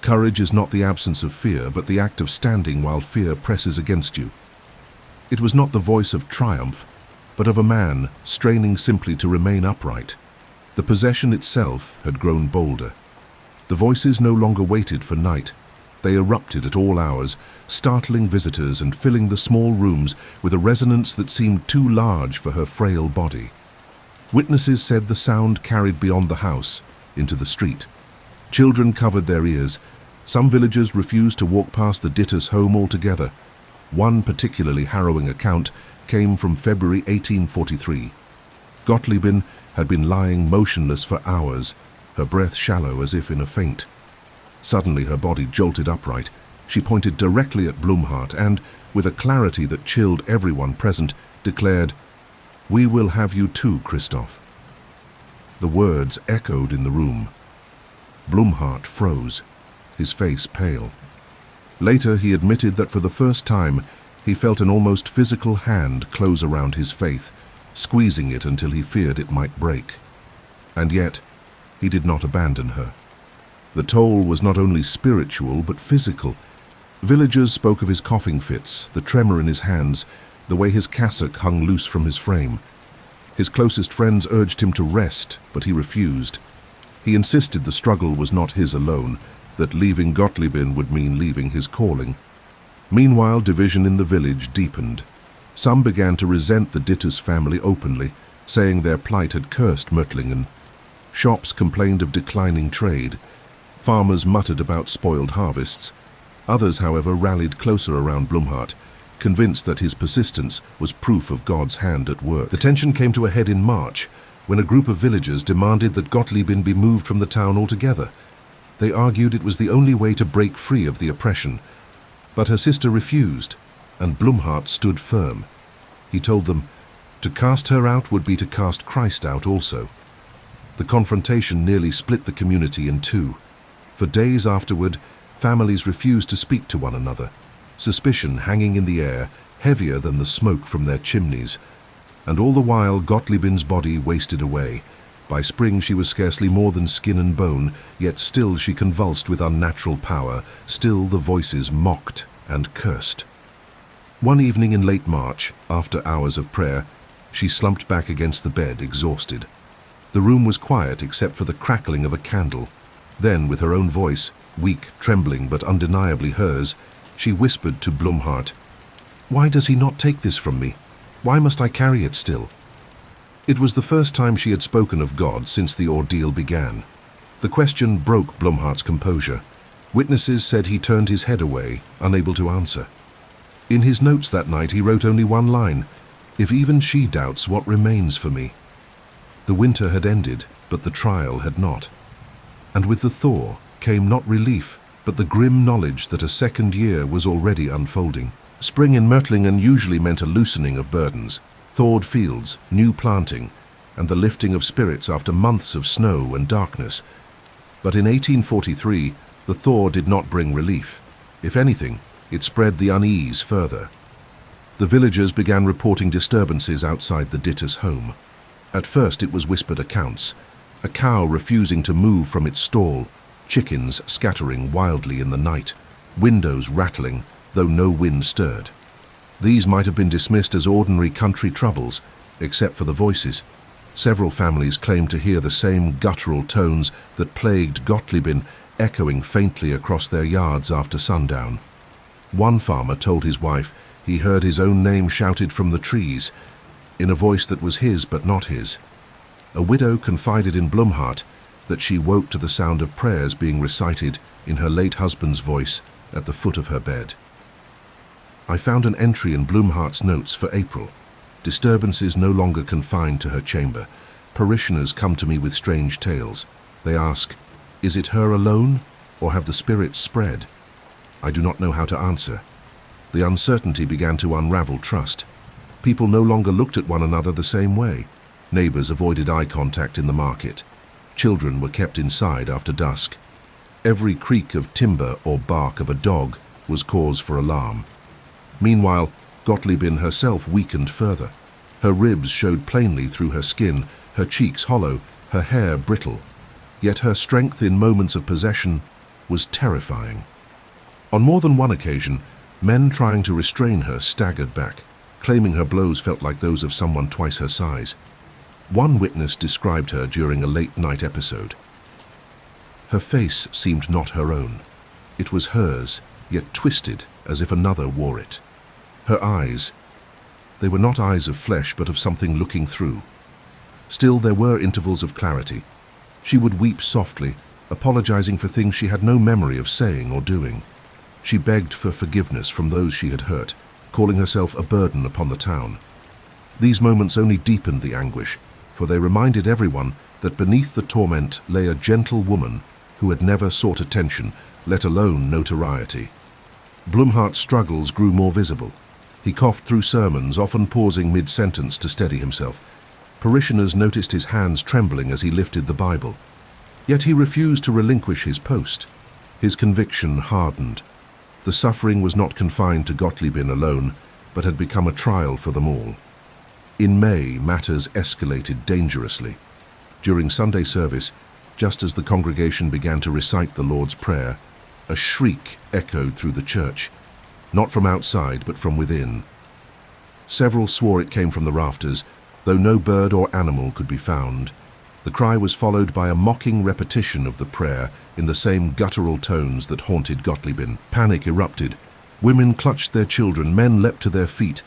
courage is not the absence of fear, but the act of standing while fear presses against you. It was not the voice of triumph, but of a man straining simply to remain upright. The possession itself had grown bolder. The voices no longer waited for night. They erupted at all hours, startling visitors and filling the small rooms with a resonance that seemed too large for her frail body. Witnesses said the sound carried beyond the house, into the street. Children covered their ears. Some villagers refused to walk past the Ditter's home altogether. One particularly harrowing account came from February 1843. Gottliebin had been lying motionless for hours, her breath shallow as if in a faint. Suddenly her body jolted upright. She pointed directly at Blumhardt and, with a clarity that chilled everyone present, declared, "We will have you too, Christoph." The words echoed in the room. Blumhardt froze, his face pale. Later he admitted that for the first time he felt an almost physical hand close around his faith, squeezing it until he feared it might break. And yet, he did not abandon her. The toll was not only spiritual but physical. Villagers spoke of his coughing fits, the tremor in his hands, the way his cassock hung loose from his frame. His closest friends urged him to rest, but he refused. He insisted the struggle was not his alone, that leaving Gottliebin would mean leaving his calling. Meanwhile, division in the village deepened. Some began to resent the Dittus family openly, saying their plight had cursed Möttlingen. Shops complained of declining trade. Farmers muttered about spoiled harvests. Others, however, rallied closer around Blumhardt, convinced that his persistence was proof of God's hand at work. The tension came to a head in March, when a group of villagers demanded that Gottliebin be moved from the town altogether. They argued it was the only way to break free of the oppression. But her sister refused, and Blumhardt stood firm. He told them, to cast her out would be to cast Christ out also. The confrontation nearly split the community in two. For days afterward, families refused to speak to one another, suspicion hanging in the air, heavier than the smoke from their chimneys. And all the while Gottliebin's body wasted away. By spring she was scarcely more than skin and bone, yet still she convulsed with unnatural power, still the voices mocked and cursed. One evening in late March, after hours of prayer, she slumped back against the bed, exhausted. The room was quiet except for the crackling of a candle. Then, with her own voice, weak, trembling, but undeniably hers, she whispered to Blumhardt, "Why does he not take this from me? Why must I carry it still?" It was the first time she had spoken of God since the ordeal began. The question broke Blumhardt's composure. Witnesses said he turned his head away, unable to answer. In his notes that night he wrote only one line, "If even she doubts, what remains for me?" The winter had ended, but the trial had not. And with the thaw came not relief, but the grim knowledge that a second year was already unfolding. Spring in Möttlingen usually meant a loosening of burdens, thawed fields, new planting, and the lifting of spirits after months of snow and darkness. But in 1843, the thaw did not bring relief. If anything, it spread the unease further. The villagers began reporting disturbances outside the Dittus home. At first it was whispered accounts, a cow refusing to move from its stall, chickens scattering wildly in the night, windows rattling, though no wind stirred. These might have been dismissed as ordinary country troubles, except for the voices. Several families claimed to hear the same guttural tones that plagued Gottliebin echoing faintly across their yards after sundown. One farmer told his wife he heard his own name shouted from the trees, in a voice that was his but not his. A widow confided in Blumhardt that she woke to the sound of prayers being recited in her late husband's voice at the foot of her bed. I found an entry in Blumhardt's notes for April. Disturbances no longer confined to her chamber. Parishioners come to me with strange tales. They ask, "Is it her alone, or have the spirits spread?" I do not know how to answer. The uncertainty began to unravel trust. People no longer looked at one another the same way. Neighbors avoided eye contact in the market. Children were kept inside after dusk. Every creak of timber or bark of a dog was cause for alarm. Meanwhile, Gottliebin herself weakened further. Her ribs showed plainly through her skin, her cheeks hollow, her hair brittle. Yet her strength in moments of possession was terrifying. On more than one occasion, men trying to restrain her staggered back, claiming her blows felt like those of someone twice her size. One witness described her during a late-night episode. Her face seemed not her own. It was hers, yet twisted as if another wore it. Her eyes, they were not eyes of flesh but of something looking through. Still, there were intervals of clarity. She would weep softly, apologizing for things she had no memory of saying or doing. She begged for forgiveness from those she had hurt, calling herself a burden upon the town. These moments only deepened the anguish, for they reminded everyone that beneath the torment lay a gentle woman who had never sought attention, let alone notoriety. Blumhardt's struggles grew more visible. He coughed through sermons, often pausing mid-sentence to steady himself. Parishioners noticed his hands trembling as he lifted the Bible. Yet he refused to relinquish his post. His conviction hardened. The suffering was not confined to Gottliebin alone, but had become a trial for them all. In May, matters escalated dangerously. During Sunday service, Just as the congregation began to recite the Lord's Prayer, a shriek echoed through the church, not from outside but from within. Several swore it came from the rafters, though no bird or animal could be found. The cry was followed by a mocking repetition of the prayer in the same guttural tones that haunted Gottliebin. Panic erupted. Women clutched their children, men leapt to their feet,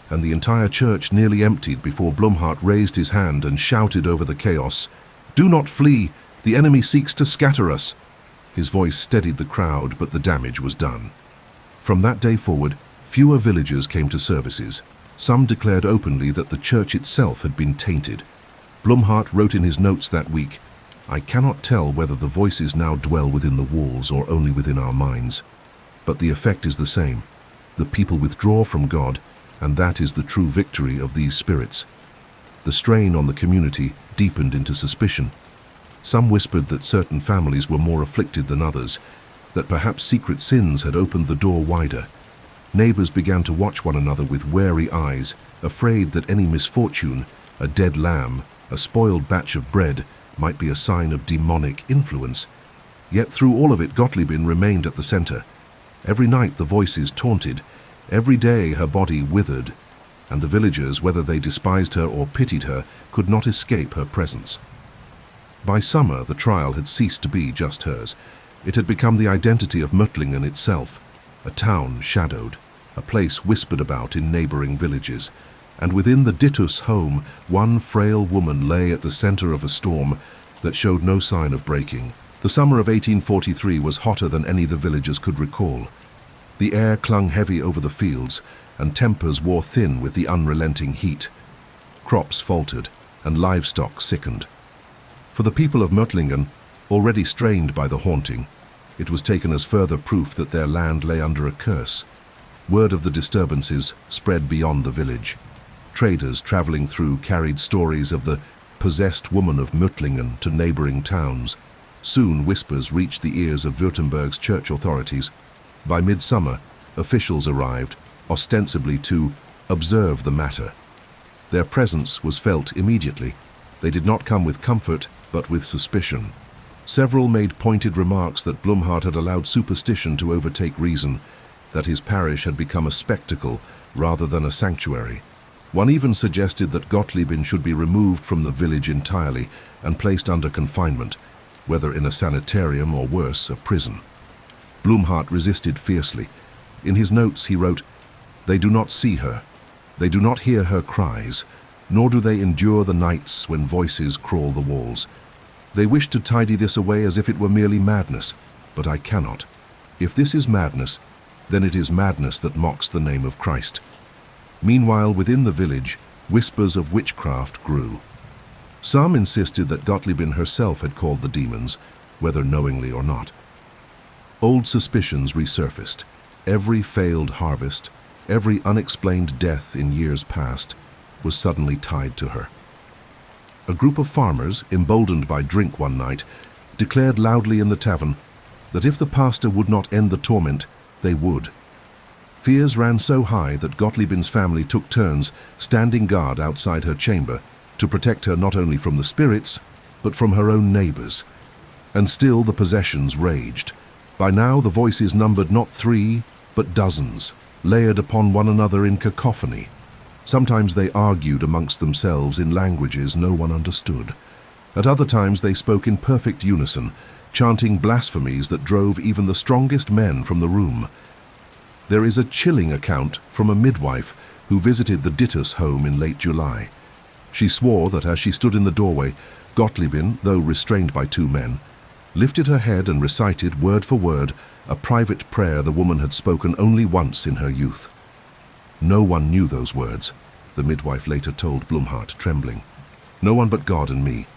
and the entire church nearly emptied before Blumhardt raised his hand and shouted over the chaos, "Do not flee! The enemy seeks to scatter us!" His voice steadied the crowd, but the damage was done. From that day forward, fewer villagers came to services. Some declared openly that the church itself had been tainted. Blumhardt wrote in his notes that week, "I cannot tell whether the voices now dwell within the walls or only within our minds. But the effect is the same. The people withdraw from God, and that is the true victory of these spirits." The strain on the community deepened into suspicion. Some whispered that certain families were more afflicted than others, that perhaps secret sins had opened the door wider. Neighbors began to watch one another with wary eyes, afraid that any misfortune, a dead lamb, a spoiled batch of bread, might be a sign of demonic influence. Yet through all of it, Gottliebin remained at the center. Every night the voices taunted, every day her body withered, and the villagers, whether they despised her or pitied her, could not escape her presence. By summer, the trial had ceased to be just hers. It had become the identity of Möttlingen itself, a town shadowed, a place whispered about in neighboring villages. And within the Dittus home, one frail woman lay at the center of a storm that showed no sign of breaking. The summer of 1843 was hotter than any the villagers could recall. The air clung heavy over the fields, and tempers wore thin with the unrelenting heat. Crops faltered, and livestock sickened. For the people of Möttlingen, already strained by the haunting, it was taken as further proof that their land lay under a curse. Word of the disturbances spread beyond the village. Traders traveling through carried stories of the possessed woman of Möttlingen to neighboring towns. Soon whispers reached the ears of Württemberg's church authorities. By midsummer, officials arrived, ostensibly to observe the matter. Their presence was felt immediately. They did not come with comfort, but with suspicion. Several made pointed remarks that Blumhardt had allowed superstition to overtake reason, that his parish had become a spectacle rather than a sanctuary. One even suggested that Gottliebin should be removed from the village entirely and placed under confinement, whether in a sanitarium or worse, a prison. Blumhardt resisted fiercely. In his notes he wrote, "They do not see her. They do not hear her cries, nor do they endure the nights when voices crawl the walls. They wish to tidy this away as if it were merely madness, but I cannot. If this is madness, then it is madness that mocks the name of Christ." Meanwhile, within the village, whispers of witchcraft grew. Some insisted that Gottliebin herself had called the demons, whether knowingly or not. Old suspicions resurfaced. Every failed harvest, every unexplained death in years past, was suddenly tied to her. A group of farmers, emboldened by drink one night, declared loudly in the tavern that if the pastor would not end the torment, they would. Fears ran so high that Gottliebin's family took turns standing guard outside her chamber to protect her not only from the spirits, but from her own neighbors. And still the possessions raged. By now the voices numbered not 3, but dozens, layered upon one another in cacophony. Sometimes they argued amongst themselves in languages no one understood. At other times they spoke in perfect unison, chanting blasphemies that drove even the strongest men from the room. There is a chilling account from a midwife who visited the Dittus home in late July. She swore that as she stood in the doorway, Gottliebin, though restrained by 2 men, lifted her head and recited, word for word, a private prayer the woman had spoken only once in her youth. No one knew those words, the midwife later told Blumhardt, trembling. No one but God and me.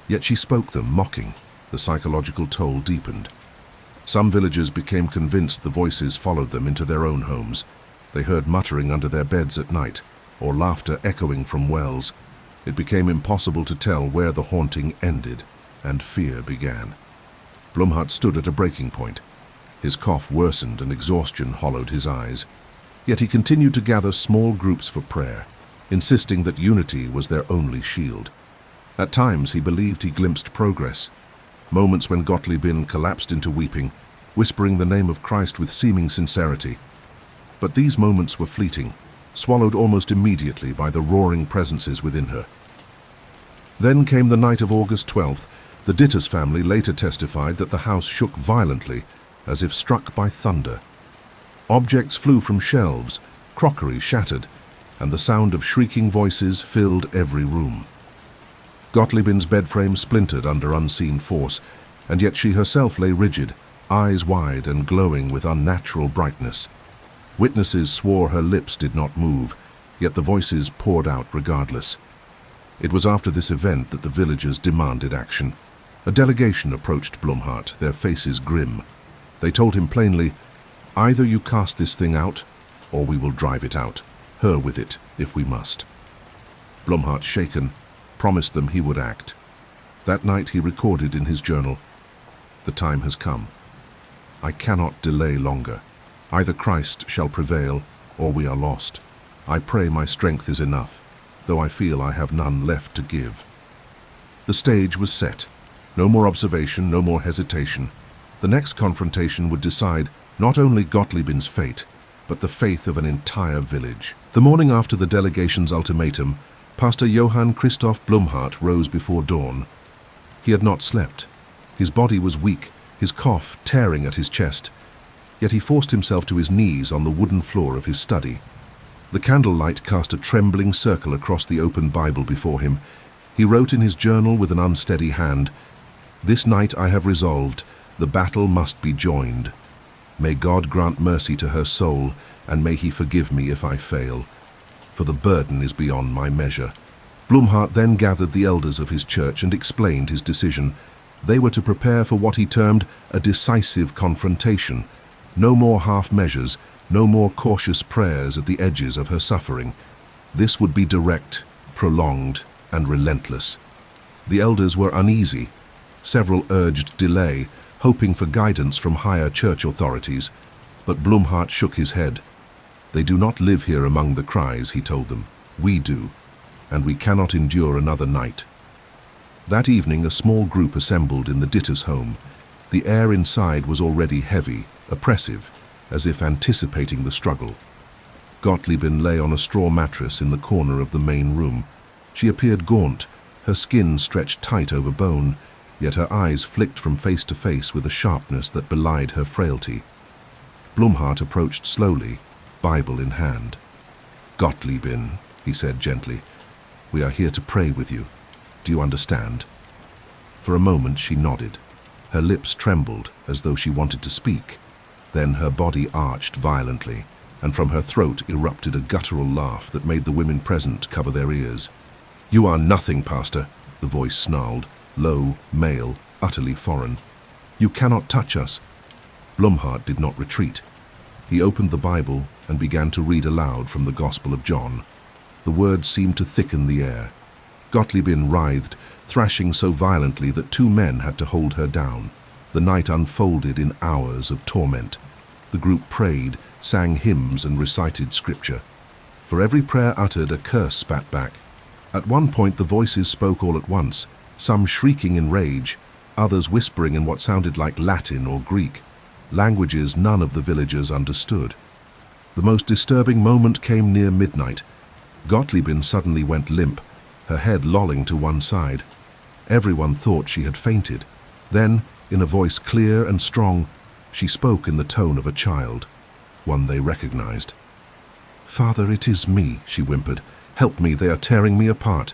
Yet she spoke them, mocking. The psychological toll deepened. Some villagers became convinced the voices followed them into their own homes. They heard muttering under their beds at night, or laughter echoing from wells. It became impossible to tell where the haunting ended, and fear began. Blumhardt stood at a breaking point. His cough worsened and exhaustion hollowed his eyes. Yet he continued to gather small groups for prayer, insisting that unity was their only shield. At times he believed he glimpsed progress. moments when Gottliebin collapsed into weeping, whispering the name of Christ with seeming sincerity. But these moments were fleeting, swallowed almost immediately by the roaring presences within her. Then came the night of August 12th. The Ditters family later testified that the house shook violently, as if struck by thunder. Objects flew from shelves, crockery shattered, and the sound of shrieking voices filled every room. Gottliebin's bedframe splintered under unseen force, and yet she herself lay rigid, eyes wide and glowing with unnatural brightness. Witnesses swore her lips did not move, yet the voices poured out regardless. It was after this event that the villagers demanded action. A delegation approached Blumhardt, their faces grim. They told him plainly, "Either you cast this thing out, or we will drive it out, her with it, if we must." Blumhardt, shaken, promised them he would act. That night he recorded in his journal, "The time has come. I cannot delay longer. Either Christ shall prevail, or we are lost. I pray my strength is enough, though I feel I have none left to give." The stage was set. No more observation, no more hesitation. The next confrontation would decide not only Gottliebin's fate, but the faith of an entire village. The morning after the delegation's ultimatum, Pastor Johann Christoph Blumhardt rose before dawn. He had not slept. His body was weak, his cough tearing at his chest, yet he forced himself to his knees on the wooden floor of his study. The candlelight cast a trembling circle across the open Bible before him. He wrote in his journal with an unsteady hand, "This night I have resolved, the battle must be joined. May God grant mercy to her soul, and may he forgive me if I fail, for the burden is beyond my measure." Blumhardt then gathered the elders of his church and explained his decision. They were to prepare for what he termed a decisive confrontation. No more half measures, no more cautious prayers at the edges of her suffering. This would be direct, prolonged, and relentless. The elders were uneasy. Several urged delay, hoping for guidance from higher church authorities, but Blumhardt shook his head. "They do not live here among the cries," he told them. "We do, and we cannot endure another night." That evening a small group assembled in the Ditters' home. The air inside was already heavy, oppressive, as if anticipating the struggle. Gottliebin lay on a straw mattress in the corner of the main room. She appeared gaunt, her skin stretched tight over bone, yet her eyes flicked from face to face with a sharpness that belied her frailty. Blumhardt approached slowly, Bible in hand. "Gottliebin," he said gently, "we are here to pray with you. Do you understand?" For a moment she nodded. Her lips trembled as though she wanted to speak. Then her body arched violently, and from her throat erupted a guttural laugh that made the women present cover their ears. "You are nothing, Pastor," the voice snarled, low, male, utterly foreign. "You cannot touch us." Blumhardt did not retreat. He opened the Bible and began to read aloud from the Gospel of John. The words seemed to thicken the air. Gottliebin writhed, thrashing so violently that 2 men had to hold her down. The night unfolded in hours of torment. The group prayed, sang hymns, and recited scripture. For every prayer uttered, a curse spat back. At one point the voices spoke all at once, some shrieking in rage, others whispering in what sounded like Latin or Greek, languages none of the villagers understood. The most disturbing moment came near midnight. Gottliebin suddenly went limp, her head lolling to one side. Everyone thought she had fainted. Then, in a voice clear and strong, she spoke in the tone of a child, one they recognized. "Father, it is me," she whimpered. "Help me, they are tearing me apart."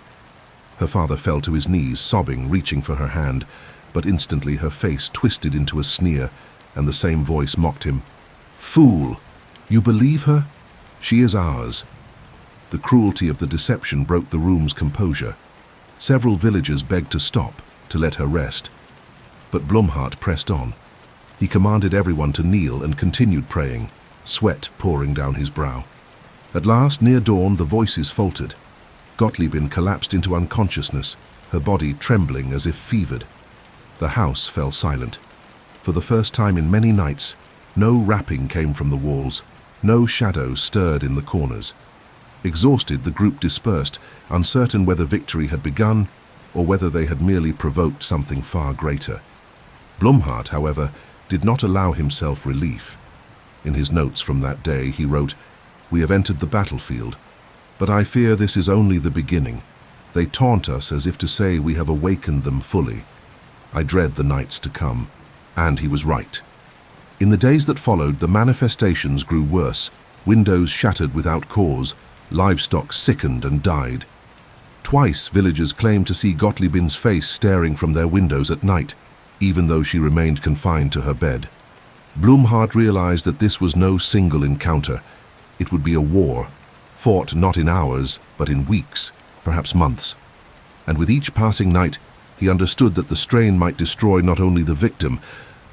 Her father fell to his knees, sobbing, reaching for her hand, but instantly her face twisted into a sneer, and the same voice mocked him. "Fool! You believe her? She is ours." The cruelty of the deception broke the room's composure. Several villagers begged to stop, to let her rest. But Blumhardt pressed on. He commanded everyone to kneel and continued praying, sweat pouring down his brow. At last, near dawn, the voices faltered. Gottliebin collapsed into unconsciousness, her body trembling as if fevered. The house fell silent. For the first time in many nights, no rapping came from the walls, no shadows stirred in the corners. Exhausted, the group dispersed, uncertain whether victory had begun or whether they had merely provoked something far greater. Blumhardt, however, did not allow himself relief. In his notes from that day, he wrote, "We have entered the battlefield, but I fear this is only the beginning. They taunt us as if to say we have awakened them fully. I dread the nights to come." And he was right. In the days that followed, the manifestations grew worse. Windows shattered without cause, livestock sickened and died. Twice villagers claimed to see Gottliebin's face staring from their windows at night, even though she remained confined to her bed. Blumhardt realized that this was no single encounter. It would be a war, fought not in hours, but in weeks, perhaps months. And with each passing night, he understood that the strain might destroy not only the victim,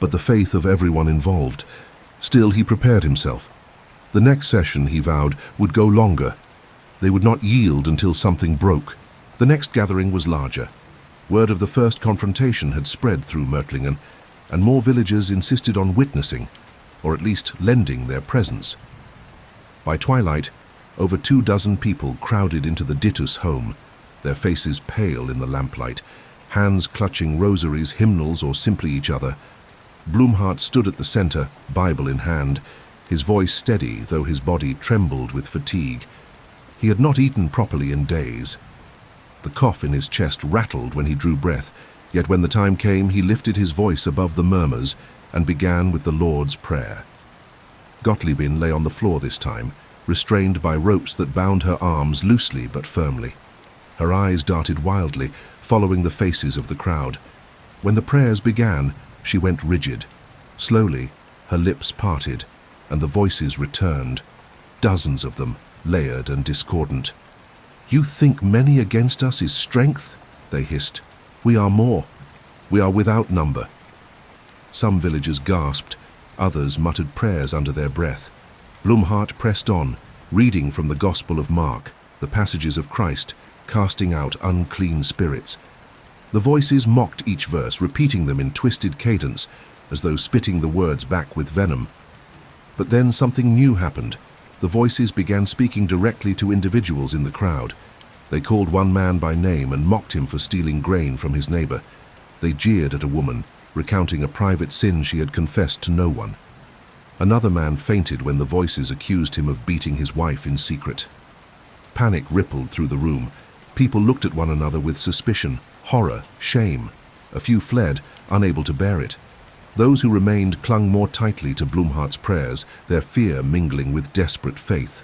but the faith of everyone involved. Still, he prepared himself. The next session, he vowed, would go longer. They would not yield until something broke. The next gathering was larger. Word of the first confrontation had spread through Mörtlingen, and more villagers insisted on witnessing, or at least lending their presence. By twilight, over 24 people crowded into the Dittus home, their faces pale in the lamplight, hands clutching rosaries, hymnals, or simply each other. Blumhardt stood at the center, Bible in hand, his voice steady, though his body trembled with fatigue. He had not eaten properly in days. The cough in his chest rattled when he drew breath, yet when the time came, he lifted his voice above the murmurs and began with the Lord's Prayer. Gottliebin lay on the floor this time, restrained by ropes that bound her arms loosely but firmly. Her eyes darted wildly, following the faces of the crowd. When the prayers began, she went rigid. Slowly, her lips parted, and the voices returned, dozens of them, layered and discordant. "You think many against us is strength?" they hissed. "We are more. We are without number." Some villagers gasped, others muttered prayers under their breath. Blumhardt pressed on, reading from the Gospel of Mark, the passages of Christ, casting out unclean spirits. The voices mocked each verse, repeating them in twisted cadence, as though spitting the words back with venom. But then something new happened. The voices began speaking directly to individuals in the crowd. They called one man by name and mocked him for stealing grain from his neighbor. They jeered at a woman, recounting a private sin she had confessed to no one. Another man fainted when the voices accused him of beating his wife in secret. Panic rippled through the room. People looked at one another with suspicion, horror, shame. A few fled, unable to bear it. Those who remained clung more tightly to Blumhardt's prayers, their fear mingling with desperate faith.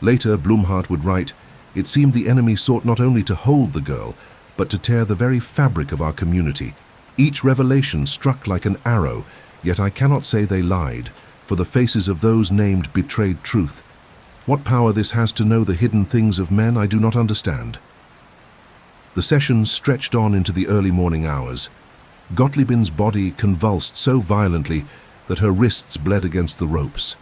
Later, Blumhardt would write, "It seemed the enemy sought not only to hold the girl, but to tear the very fabric of our community. Each revelation struck like an arrow, yet I cannot say they lied, for the faces of those named betrayed truth. What power this has to know the hidden things of men I do not understand." The sessions stretched on into the early morning hours. Gottliebin's body convulsed so violently that her wrists bled against the ropes.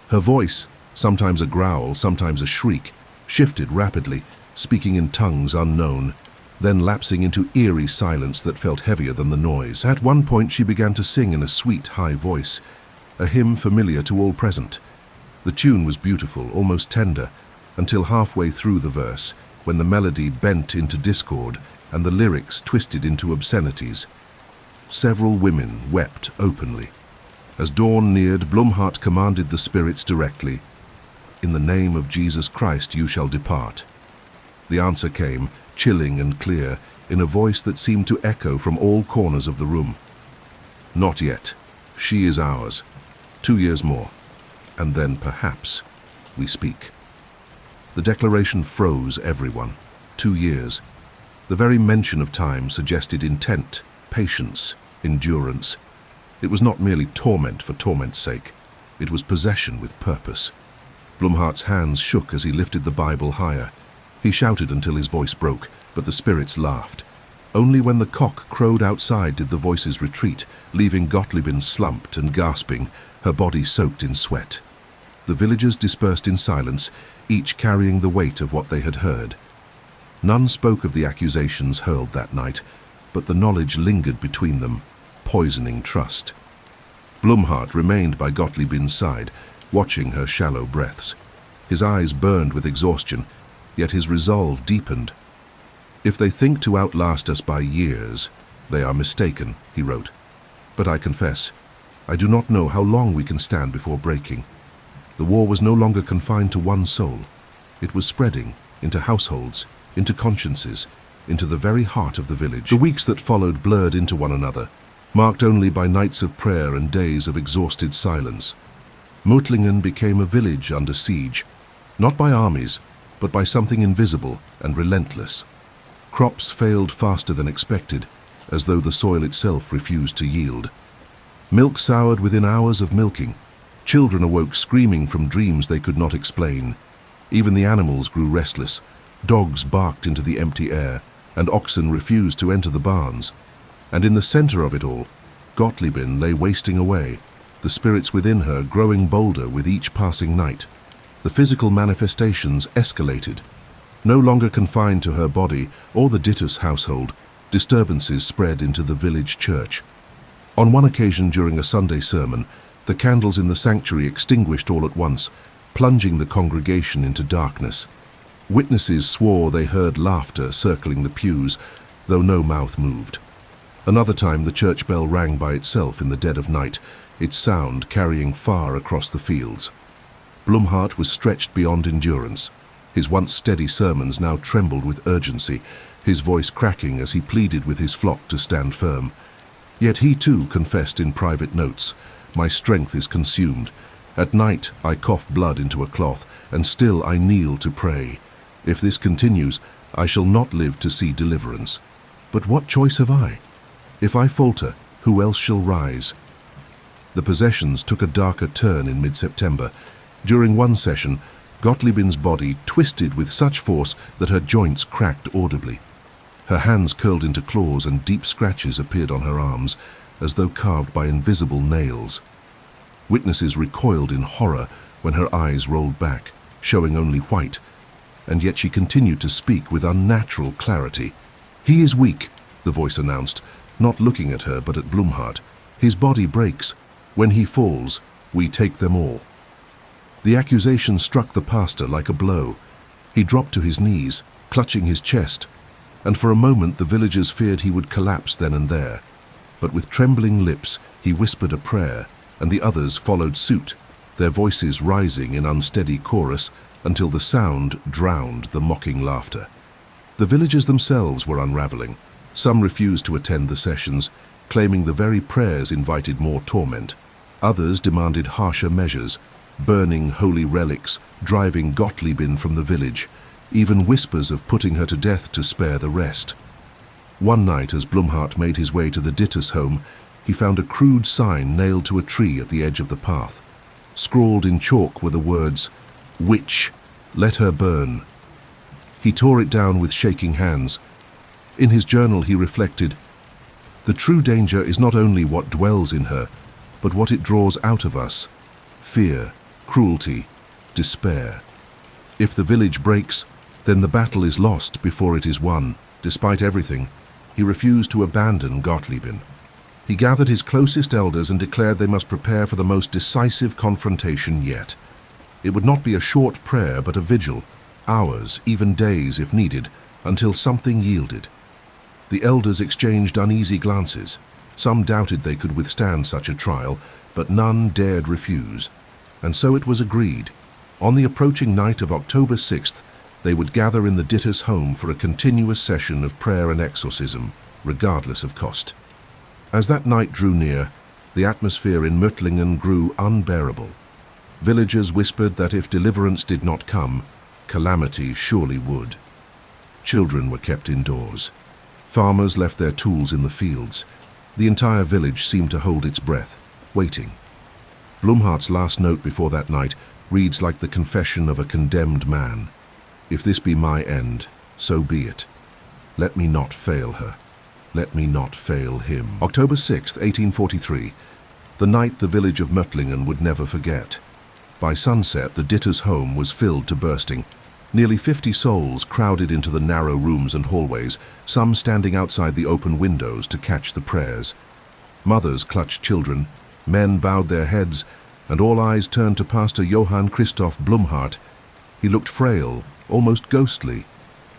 Her voice, sometimes a growl, sometimes a shriek, shifted rapidly, speaking in tongues unknown, then lapsing into eerie silence that felt heavier than the noise. At one point she began to sing in a sweet, high voice, a hymn familiar to all present. The tune was beautiful, almost tender, until halfway through the verse, when the melody bent into discord and the lyrics twisted into obscenities. Several women wept openly. As dawn neared, Blumhardt commanded the spirits directly, "In the name of Jesus Christ you shall depart." The answer came, chilling and clear, in a voice that seemed to echo from all corners of the room. "Not yet. She is ours. 2 years more. And then, perhaps, we speak." The declaration froze everyone. 2 years. The very mention of time suggested intent, patience, endurance. It was not merely torment for torment's sake. It was possession with purpose. Blumhardt's hands shook as he lifted the Bible higher. He shouted until his voice broke, but the spirits laughed. Only when the cock crowed outside did the voices retreat, leaving Gottliebin slumped and gasping, her body soaked in sweat. The villagers dispersed in silence, each carrying the weight of what they had heard. None spoke of the accusations hurled that night, but the knowledge lingered between them, poisoning trust. Blumhardt remained by Gottliebin's side, watching her shallow breaths. His eyes burned with exhaustion, yet his resolve deepened. "If they think to outlast us by years, they are mistaken," he wrote. But I confess, I do not know how long we can stand before breaking. The war was no longer confined to one soul. It was spreading into households, into consciences, into the very heart of the village. The weeks that followed blurred into one another, marked only by nights of prayer and days of exhausted silence. Mötlingen became a village under siege, not by armies, but by something invisible and relentless. Crops failed faster than expected, as though the soil itself refused to yield. Milk soured within hours of milking. Children awoke screaming from dreams they could not explain. Even the animals grew restless. Dogs barked into the empty air, and oxen refused to enter the barns. And in the center of it all, Gottliebin lay wasting away, the spirits within her growing bolder with each passing night. The physical manifestations escalated. No longer confined to her body or the Dittus household, disturbances spread into the village church. On one occasion during a Sunday sermon, the candles in the sanctuary extinguished all at once, plunging the congregation into darkness. Witnesses swore they heard laughter circling the pews, though no mouth moved. Another time the church bell rang by itself in the dead of night, its sound carrying far across the fields. Blumhardt was stretched beyond endurance. His once steady sermons now trembled with urgency, his voice cracking as he pleaded with his flock to stand firm. Yet he too confessed in private notes, "My strength is consumed. At night I cough blood into a cloth, and still I kneel to pray. If this continues, I shall not live to see deliverance. But what choice have I? If I falter, who else shall rise?" The possessions took a darker turn in mid-September. During one session, Gottliebin's body twisted with such force that her joints cracked audibly. Her hands curled into claws and deep scratches appeared on her arms, as though carved by invisible nails. Witnesses recoiled in horror when her eyes rolled back, showing only white, and yet she continued to speak with unnatural clarity. "He is weak," the voice announced, not looking at her but at Blumhardt. "His body breaks. When he falls, we take them all." The accusation struck the pastor like a blow. He dropped to his knees, clutching his chest, and for a moment the villagers feared he would collapse then and there. But with trembling lips he whispered a prayer, and the others followed suit, their voices rising in unsteady chorus until the sound drowned the mocking laughter. The villagers themselves were unraveling. Some refused to attend the sessions, claiming the very prayers invited more torment. Others demanded harsher measures, burning holy relics, driving Gottliebin from the village, even whispers of putting her to death to spare the rest. One night, as Blumhardt made his way to the Dittus home, he found a crude sign nailed to a tree at the edge of the path. Scrawled in chalk were the words, "Witch, let her burn." He tore it down with shaking hands. In his journal he reflected, "The true danger is not only what dwells in her, but what it draws out of us: fear, cruelty, despair. If the village breaks, then the battle is lost before it is won." Despite everything, he refused to abandon Gottliebin. He gathered his closest elders and declared they must prepare for the most decisive confrontation yet. It would not be a short prayer, but a vigil, hours, even days if needed, until something yielded. The elders exchanged uneasy glances. Some doubted they could withstand such a trial, but none dared refuse. And so it was agreed. On the approaching night of October 6th, they would gather in the Dittus home for a continuous session of prayer and exorcism, regardless of cost. As that night drew near, the atmosphere in Mötlingen grew unbearable. Villagers whispered that if deliverance did not come, calamity surely would. Children were kept indoors. Farmers left their tools in the fields. The entire village seemed to hold its breath, waiting. Blumhardt's last note before that night reads like the confession of a condemned man. "If this be my end, so be it. Let me not fail her. Let me not fail him." October 6th, 1843, the night the village of Mötlingen would never forget. By sunset, the Dittus home was filled to bursting. Nearly 50 souls crowded into the narrow rooms and hallways, some standing outside the open windows to catch the prayers. Mothers clutched children, men bowed their heads, and all eyes turned to Pastor Johann Christoph Blumhardt. He looked frail, almost ghostly.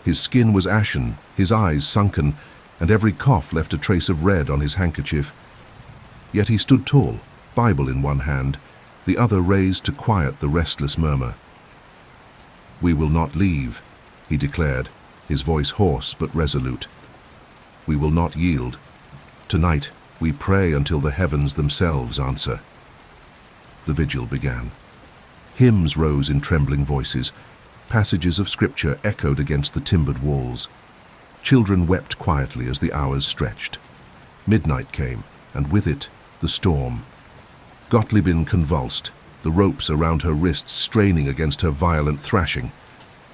His skin was ashen, his eyes sunken, and every cough left a trace of red on his handkerchief. Yet he stood tall, Bible in one hand, the other raised to quiet the restless murmur. "We will not leave," he declared, his voice hoarse but resolute. "We will not yield. Tonight we pray until the heavens themselves answer." The vigil began. Hymns rose in trembling voices. Passages of scripture echoed against the timbered walls. Children wept quietly as the hours stretched. Midnight came, and with it, the storm. Gottliebin convulsed, the ropes around her wrists straining against her violent thrashing.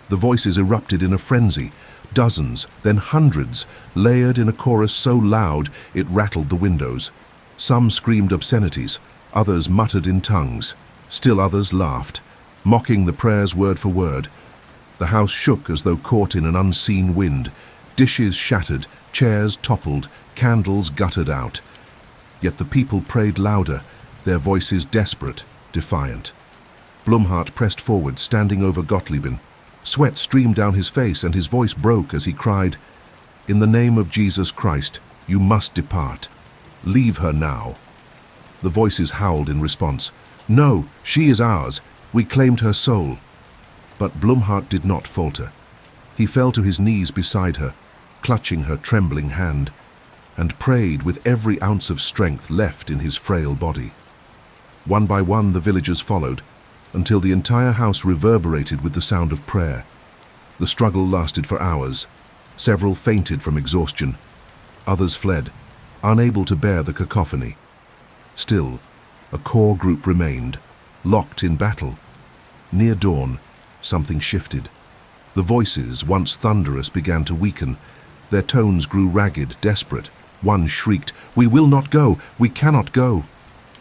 The voices erupted in a frenzy, dozens, then hundreds, layered in a chorus so loud it rattled the windows. Some screamed obscenities, others muttered in tongues, still others laughed, mocking the prayers word for word. The house shook as though caught in an unseen wind. Dishes shattered, chairs toppled, candles guttered out. Yet the people prayed louder, their voices desperate, defiant. Blumhardt pressed forward, standing over Gottliebin. Sweat streamed down his face and his voice broke as he cried, "In the name of Jesus Christ, you must depart. Leave her now." The voices howled in response. "No, she is ours. We claimed her soul." But Blumhardt did not falter. He fell to his knees beside her, clutching her trembling hand, and prayed with every ounce of strength left in his frail body. One by one the villagers followed, until the entire house reverberated with the sound of prayer. The struggle lasted for hours. Several fainted from exhaustion. Others fled, unable to bear the cacophony. Still, a core group remained, locked in battle. Near dawn, something shifted. The voices, once thunderous, began to weaken. Their tones grew ragged, desperate. One shrieked, "We will not go! We cannot go!"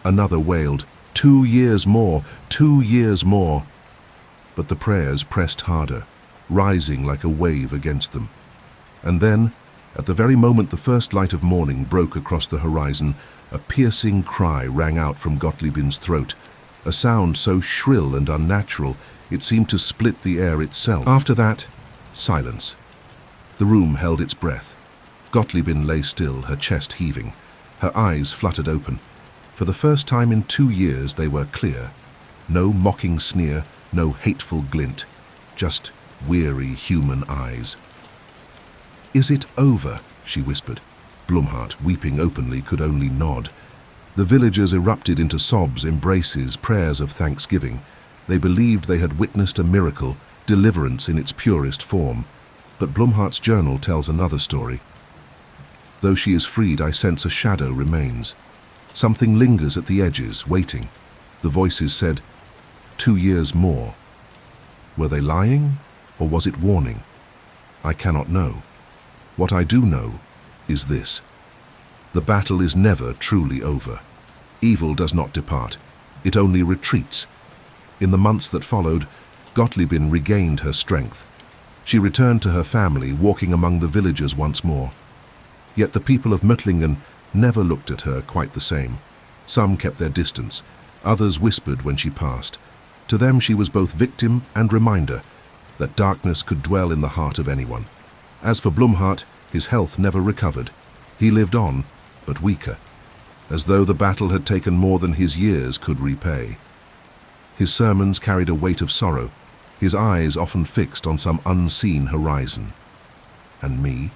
Another wailed, 2 years more! 2 years more!" But the prayers pressed harder, rising like a wave against them. And then, at the very moment the first light of morning broke across the horizon, a piercing cry rang out from Gottliebin's throat, a sound so shrill and unnatural it seemed to split the air itself. After that, silence. The room held its breath. Gottliebin lay still, her chest heaving. Her eyes fluttered open. For the first time in 2 years they were clear. No mocking sneer, no hateful glint. Just weary human eyes. "Is it over?" she whispered. Blumhardt, weeping openly, could only nod. The villagers erupted into sobs, embraces, prayers of thanksgiving. They believed they had witnessed a miracle, deliverance in its purest form. But Blumhardt's journal tells another story. "Though she is freed, I sense a shadow remains. Something lingers at the edges, waiting." The voices said, 2 years more. Were they lying, or was it warning? I cannot know. What I do know is this: the battle is never truly over. Evil does not depart. It only retreats. In the months that followed, Gottliebin regained her strength. She returned to her family, walking among the villagers once more. Yet the people of Möttlingen never looked at her quite the same. Some kept their distance. Others whispered when she passed. To them she was both victim and reminder that darkness could dwell in the heart of anyone. As for Blumhardt, his health never recovered. He lived on, but weaker, as though the battle had taken more than his years could repay. His sermons carried a weight of sorrow, his eyes often fixed on some unseen horizon. And me,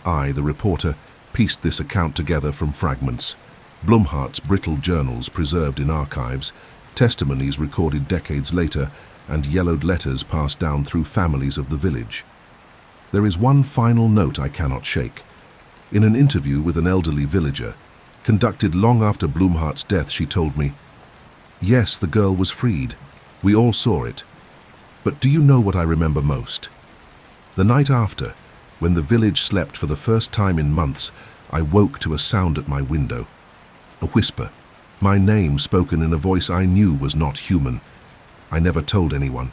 I, the reporter, pieced this account together from fragments. Blumhardt's brittle journals preserved in archives, testimonies recorded decades later, and yellowed letters passed down through families of the village. There is one final note I cannot shake. In an interview with an elderly villager, conducted long after Blumhardt's death, she told me, "Yes, the girl was freed. We all saw it. But do you know what I remember most? The night after, when the village slept for the first time in months, I woke to a sound at my window. A whisper, my name spoken in a voice I knew was not human. I never told anyone.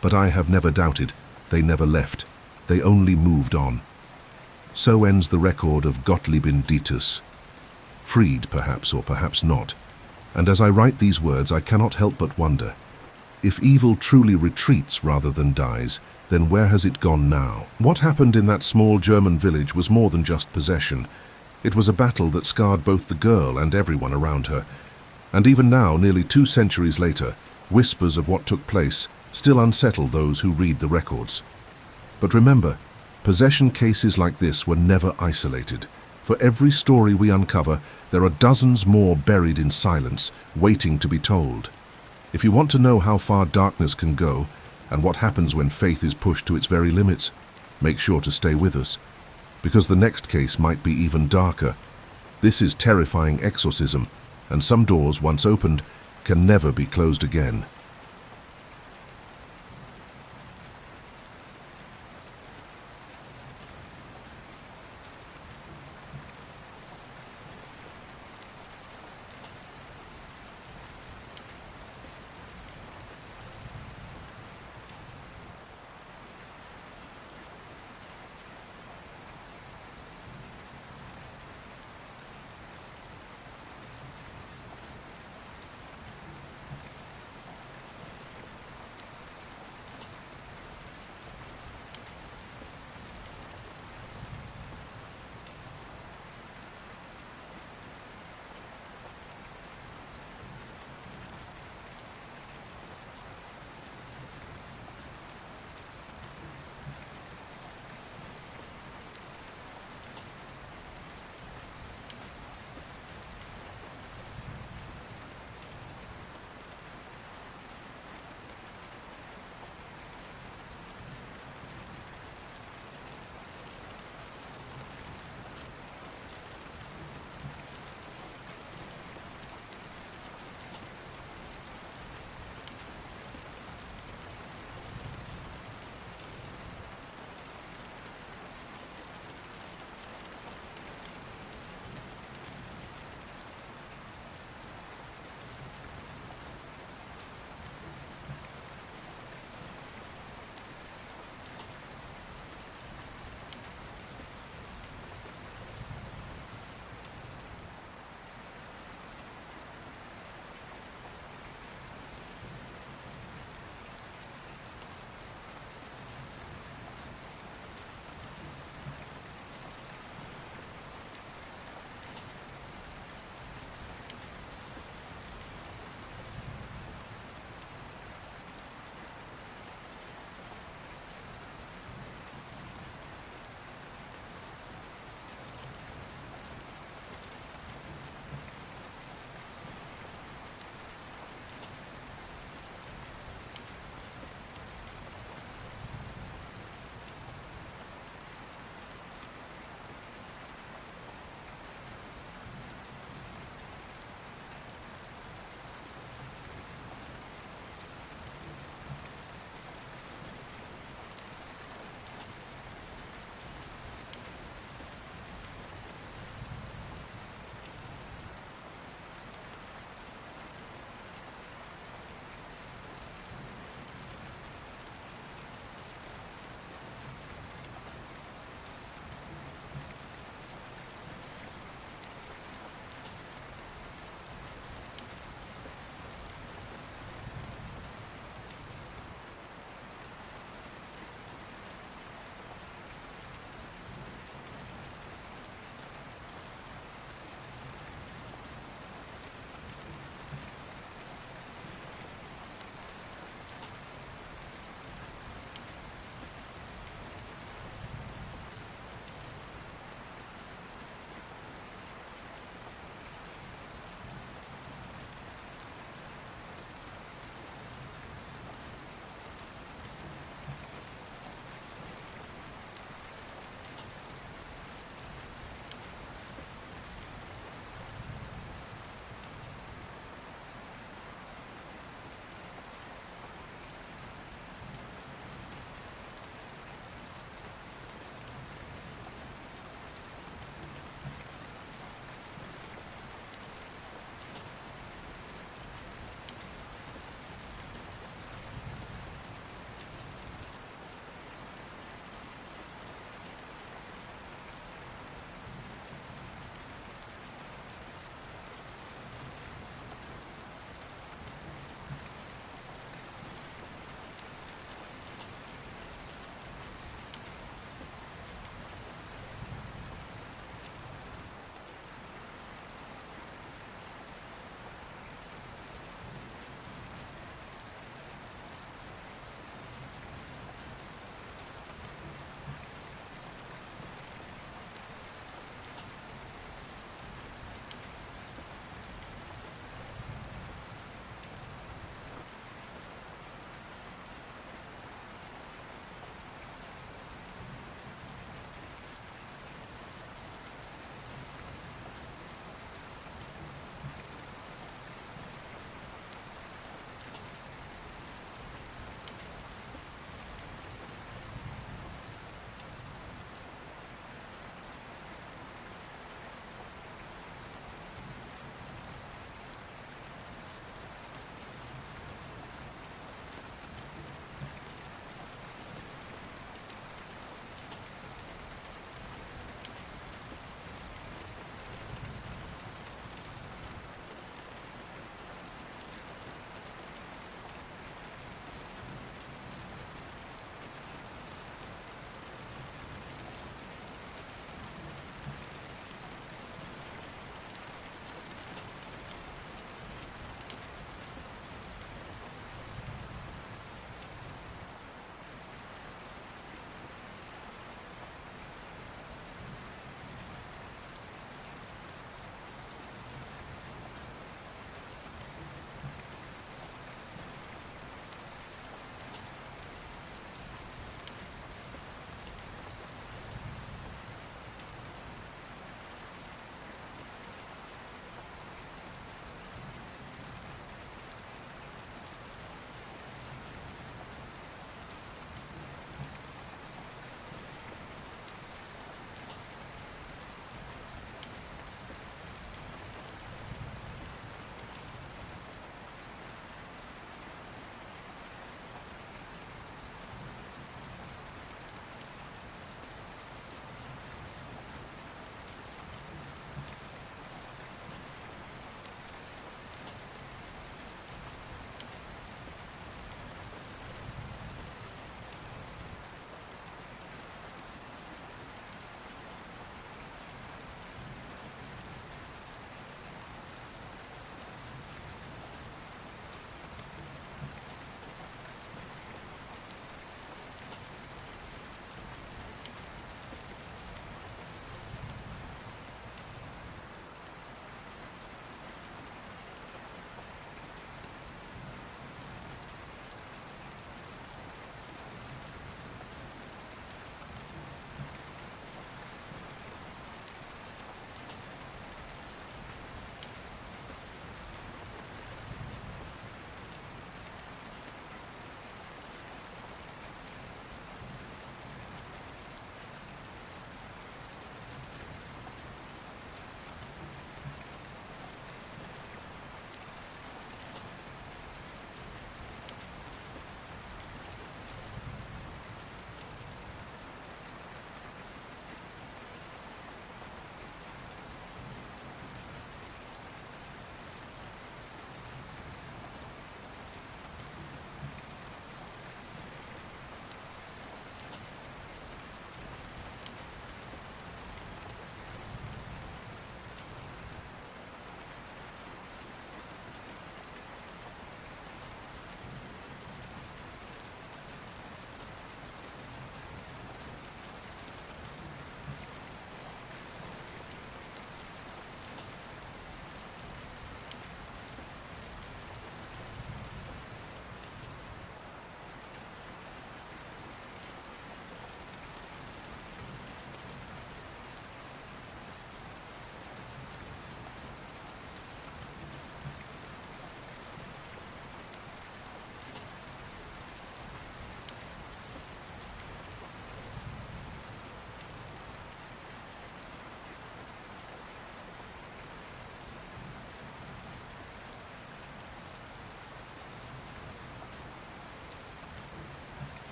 But I have never doubted. They never left. They only moved on." So ends the record of Gottliebin Dieters. Freed, perhaps, or perhaps not. And as I write these words, I cannot help but wonder, if evil truly retreats rather than dies, then where has it gone now? What happened in that small German village was more than just possession. It was a battle that scarred both the girl and everyone around her. And even now, nearly 2 centuries later, whispers of what took place still unsettle those who read the records. But remember, possession cases like this were never isolated. For every story we uncover, there are dozens more buried in silence, waiting to be told. If you want to know how far darkness can go, and what happens when faith is pushed to its very limits, make sure to stay with us, because the next case might be even darker. This is terrifying exorcism, and some doors, once opened, can never be closed again.